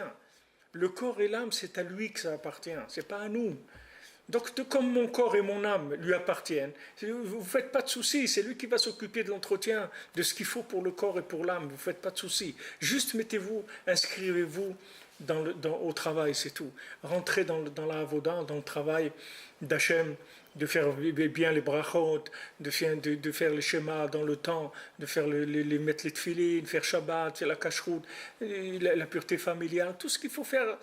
S1: Le corps et l'âme, c'est à lui que ça appartient. C'est pas à nous. Donc, comme mon corps et mon âme lui appartiennent, vous ne faites pas de soucis, c'est lui qui va s'occuper de l'entretien, de ce qu'il faut pour le corps et pour l'âme, vous ne faites pas de soucis. Juste mettez-vous, inscrivez-vous au travail, c'est tout. Rentrez dans la avoda, dans le travail d'Hachem, de faire bien les brachot, de faire les schémas dans le temps, de faire mettre les tefilines, faire Shabbat, faire la kashrut, la pureté familiale, tout ce qu'il faut faire,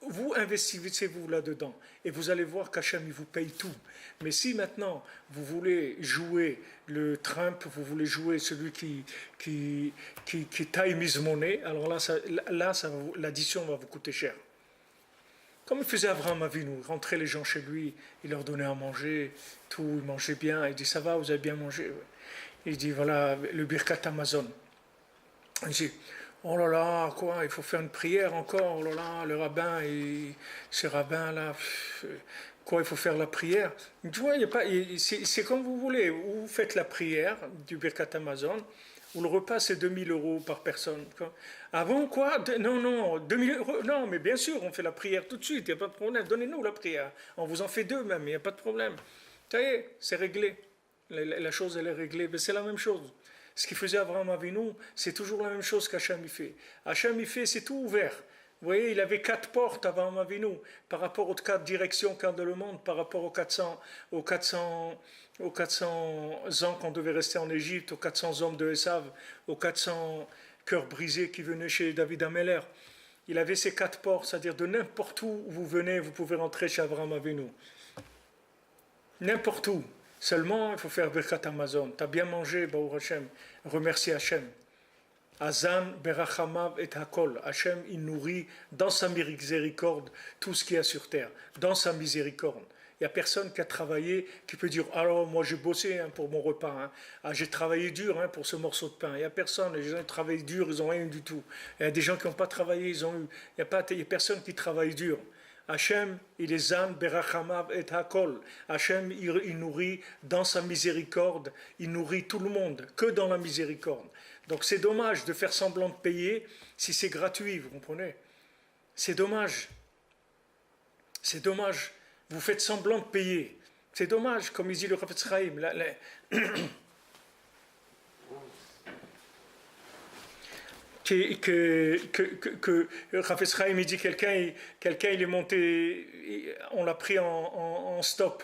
S1: vous investissez-vous là-dedans. Et vous allez voir qu'Hachem, il vous paye tout. Mais si maintenant, vous voulez jouer le Trump, vous voulez jouer celui qui taille mise monnaie, alors là l'addition va vous coûter cher. Comme il faisait Abraham Avinu, il rentrait les gens chez lui, il leur donnait à manger, tout, il mangeait bien, il dit ça va, vous avez bien mangé. Il dit voilà, le Birkat Amazon. Il dit oh là là, quoi, il faut faire une prière encore, oh là là, le rabbin, ce rabbin là, quoi, il faut faire la prière. Il dit ouais, c'est comme vous voulez, vous faites la prière du Birkat Amazon, où le repas c'est 2000 € par personne. Ah bon, quoi? Non, 2000 €, non, mais bien sûr, on fait la prière tout de suite, il n'y a pas de problème, donnez-nous la prière. On vous en fait 2 même, il n'y a pas de problème. Ça y est, c'est réglé. La chose, elle est réglée, mais c'est la même chose. Ce qu'il faisait Abraham Avinu, c'est toujours la même chose qu'Hachem il fait. Hachem il fait, c'est tout ouvert. Vous voyez, il avait 4 portes avant Avinu, par rapport aux 4 directions qu'a dans le monde, par rapport aux 400 ans qu'on devait rester en Égypte, aux 400 hommes de Esav, aux 400 cœurs brisés qui venaient chez David Ameller. Il avait ces 4 portes, c'est-à-dire de n'importe où vous venez, vous pouvez rentrer chez Abraham Avinu. N'importe où. Seulement, il faut faire Birkat Amazon. Tu as bien mangé, Baruch Hashem. Remercie Hashem. Azan berachamav et hakol. Hashem, il nourrit dans sa miséricorde tout ce qu'il y a sur terre. Dans sa miséricorde. Il n'y a personne qui a travaillé, qui peut dire alors moi j'ai bossé pour mon repas. J'ai travaillé dur pour ce morceau de pain. Il n'y a personne. Les gens qui travaillent dur, ils n'ont rien du tout. Il y a des gens qui n'ont pas travaillé, ils ont eu. Il n'y a personne qui travaille dur. Hachem, il est Zan berachamav et hakol. Hachem, il nourrit dans sa miséricorde, il nourrit tout le monde, que dans la miséricorde. Donc c'est dommage de faire semblant de payer si c'est gratuit, vous comprenez? C'est dommage. C'est dommage. Vous faites semblant de payer. C'est dommage, comme il dit le Chafetz Chaim. Que Chafetz Chaim il dit quelqu'un il est monté, on l'a pris en stop.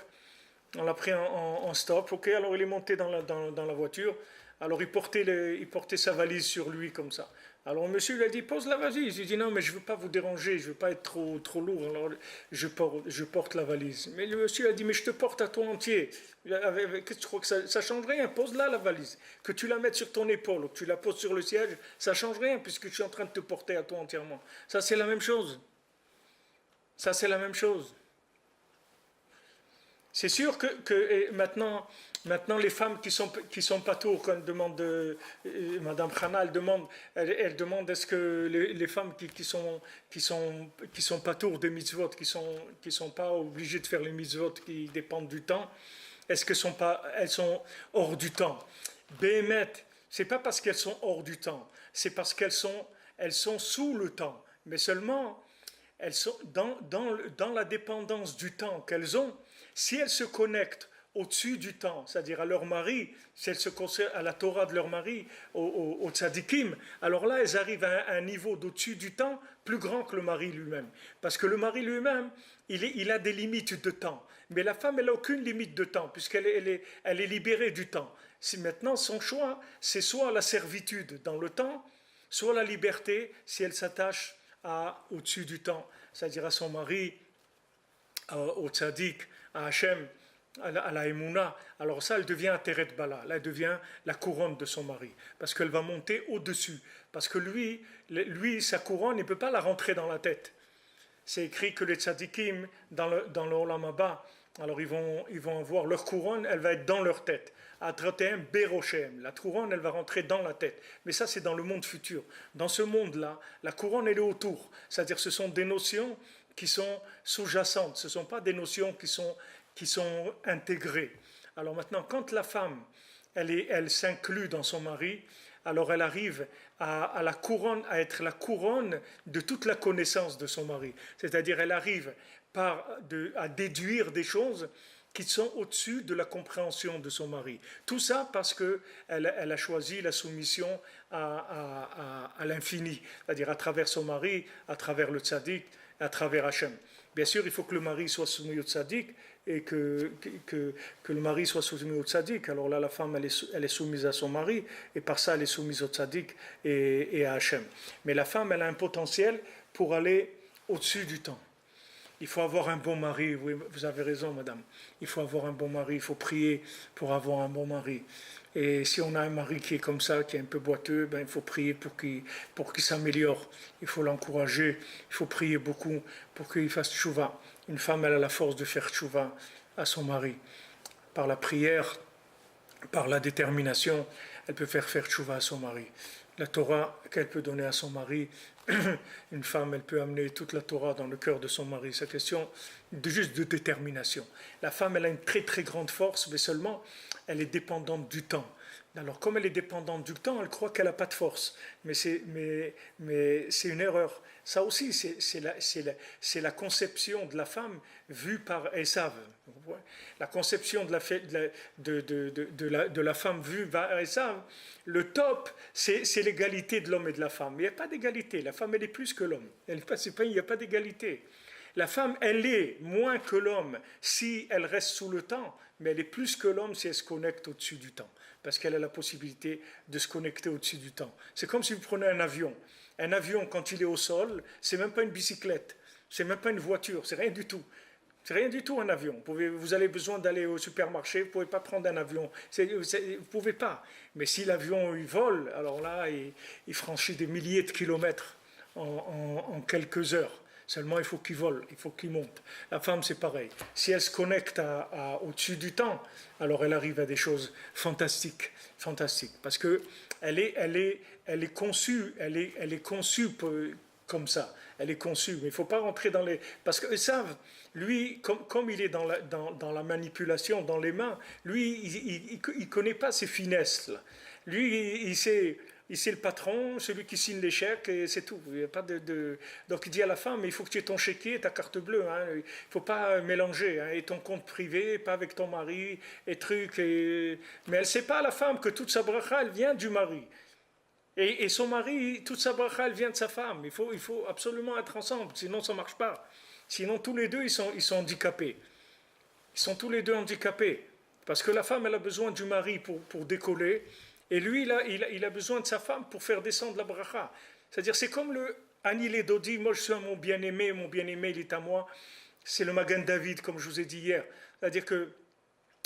S1: On l'a pris en stop, ok, alors il est monté dans la voiture, alors il portait sa valise sur lui comme ça. Alors le monsieur lui a dit pose la valise, il dit non mais je ne veux pas vous déranger, je ne veux pas être trop lourd, alors je porte la valise. Mais le monsieur a dit mais je te porte à toi entier, qu'est-ce que tu crois que ça change rien, pose là la valise, que tu la mettes sur ton épaule ou que tu la poses sur le siège, ça change rien puisque je suis en train de te porter à toi entièrement. Ça c'est la même chose. Ça c'est la même chose. C'est sûr que maintenant les femmes qui sont patours, quand demande Madame Khana, elle demande est-ce que les femmes qui sont patours des mitzvot, qui sont pas obligées de faire les mitzvot qui dépendent du temps, est-ce que elles sont hors du temps? Béhémet, c'est pas parce qu'elles sont hors du temps, c'est parce qu'elles sont sous le temps, mais seulement elles sont dans la dépendance du temps qu'elles ont. Si elles se connectent au-dessus du temps, c'est-à-dire à leur mari, si elles se connectent à la Torah de leur mari, au tzadikim, alors là, elles arrivent à un niveau d'au-dessus du temps plus grand que le mari lui-même. Parce que le mari lui-même, il a des limites de temps. Mais la femme, elle n'a aucune limite de temps, puisqu'elle est libérée du temps. Si maintenant, son choix, c'est soit la servitude dans le temps, soit la liberté, si elle s'attache au-dessus du temps, c'est-à-dire à son mari, au tzadik, à Hachem, à la Emouna, alors ça, elle devient Ateret Bala, là, elle devient la couronne de son mari, parce qu'elle va monter au-dessus, parce que lui, sa couronne, il ne peut pas la rentrer dans la tête. C'est écrit que les tzadikim, dans le Olam Haba, alors ils vont avoir leur couronne, elle va être dans leur tête. Atratem Berochem, la couronne, elle va rentrer dans la tête. Mais ça, c'est dans le monde futur. Dans ce monde-là, la couronne, elle est autour. C'est-à-dire, ce sont des notions qui sont sous-jacentes. Ce ne sont pas des notions qui sont intégrées. Alors maintenant, quand la femme, elle s'inclut dans son mari, alors elle arrive à être la couronne de toute la connaissance de son mari. C'est-à-dire, elle arrive à déduire des choses qui sont au-dessus de la compréhension de son mari. Tout ça parce qu'elle a choisi la soumission à l'infini, c'est-à-dire à travers son mari, à travers le tzaddik, à travers Hachem. Bien sûr, il faut que le mari soit soumis au tzaddik et que le mari soit soumis au tzaddik. Alors là, la femme, elle est soumise à son mari et par ça, elle est soumise au tzaddik et à Hachem. Mais la femme, elle a un potentiel pour aller au-dessus du temps. Il faut avoir un bon mari, oui, vous avez raison madame, il faut avoir un bon mari, il faut prier pour avoir un bon mari. Et si on a un mari qui est comme ça, qui est un peu boiteux, il faut prier pour qu'il s'améliore, il faut l'encourager, il faut prier beaucoup pour qu'il fasse tchouva. Une femme, elle a la force de faire tchouva à son mari. Par la prière, par la détermination, elle peut faire tchouva à son mari. La Torah qu'elle peut donner à son mari, une femme, elle peut amener toute la Torah dans le cœur de son mari. C'est question juste de détermination. La femme, elle a une très très grande force, mais seulement elle est dépendante du temps. Alors, comme elle est dépendante du temps, elle croit qu'elle n'a pas de force. Mais c'est une erreur. Ça aussi, c'est la conception de la femme vue par Esav. La conception de la femme vue par Esav, le top, c'est l'égalité de l'homme et de la femme. Mais il n'y a pas d'égalité. La femme, elle est plus que l'homme. Il n'y a pas d'égalité. La femme, elle est moins que l'homme si elle reste sous le temps, mais elle est plus que l'homme si elle se connecte au-dessus du temps, parce qu'elle a la possibilité de se connecter au-dessus du temps. C'est comme si vous prenez un avion. Un avion, quand il est au sol, c'est même pas une bicyclette, c'est même pas une voiture, c'est rien du tout. C'est rien du tout un avion. Vous avez besoin d'aller au supermarché, vous ne pouvez pas prendre un avion. Vous ne pouvez pas. Mais si l'avion il vole, alors là, il franchit des milliers de kilomètres en quelques heures. Seulement, il faut qu'il vole, il faut qu'il monte. La femme, c'est pareil. Si elle se connecte au-dessus du temps, alors elle arrive à des choses fantastiques, fantastiques. Parce que elle est conçue, comme ça. Elle est conçue, mais il ne faut pas rentrer dans les... Parce que savent, lui, comme il est dans la manipulation, dans les mains, lui, il ne connaît pas ces finesses. Là. Lui, il sait... C'est le patron, celui qui signe les chèques, et c'est tout. Il y a pas Donc il dit à la femme, il faut que tu aies ton chéquier et ta carte bleue. Il ne faut pas mélanger. Et ton compte privé, pas avec ton mari, et trucs. Mais elle ne sait pas, la femme, que toute sa bracha, elle vient du mari. Et son mari, toute sa bracha, elle vient de sa femme. Il faut absolument être ensemble, sinon ça ne marche pas. Sinon, tous les deux, ils sont handicapés. Ils sont tous les deux handicapés. Parce que la femme, elle a besoin du mari pour décoller. Et lui, il a besoin de sa femme pour faire descendre la bracha. C'est-à-dire, c'est comme le Ani le Dodi, moi je suis mon bien-aimé il est à moi. C'est le Magan David, comme je vous ai dit hier. C'est-à-dire que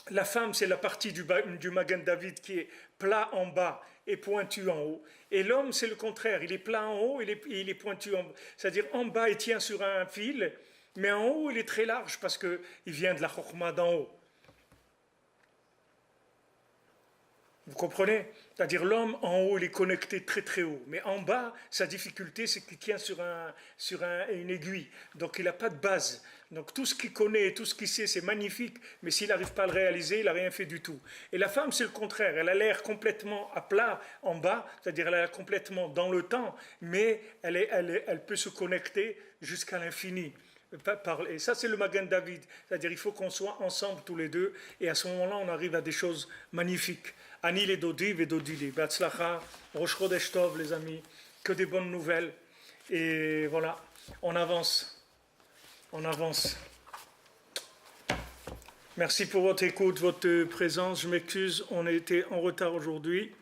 S1: la femme, c'est la partie du Magan David qui est plat en bas et pointu en haut. Et l'homme, c'est le contraire. Il est plat en haut et il est pointu en bas. C'est-à-dire, en bas, il tient sur un fil, mais en haut, il est très large parce qu'il vient de la chokma d'en haut. Vous comprenez? C'est-à-dire l'homme en haut, il est connecté très très haut. Mais en bas, sa difficulté, c'est qu'il tient sur une aiguille. Donc il n'a pas de base. Donc tout ce qu'il connaît, tout ce qu'il sait, c'est magnifique. Mais s'il n'arrive pas à le réaliser, il n'a rien fait du tout. Et la femme, c'est le contraire. Elle a l'air complètement à plat en bas. C'est-à-dire elle est complètement dans le temps. Mais elle peut se connecter jusqu'à l'infini. Et ça, c'est le Magan David. C'est-à-dire il faut qu'on soit ensemble tous les deux. Et à ce moment-là, on arrive à des choses magnifiques. Ani les Dodi, Vedodili. Batzlacha, Rosh Chodesh Tov, les amis. Que des bonnes nouvelles. Et voilà, on avance. On avance. Merci pour votre écoute, votre présence. Je m'excuse, on était en retard aujourd'hui.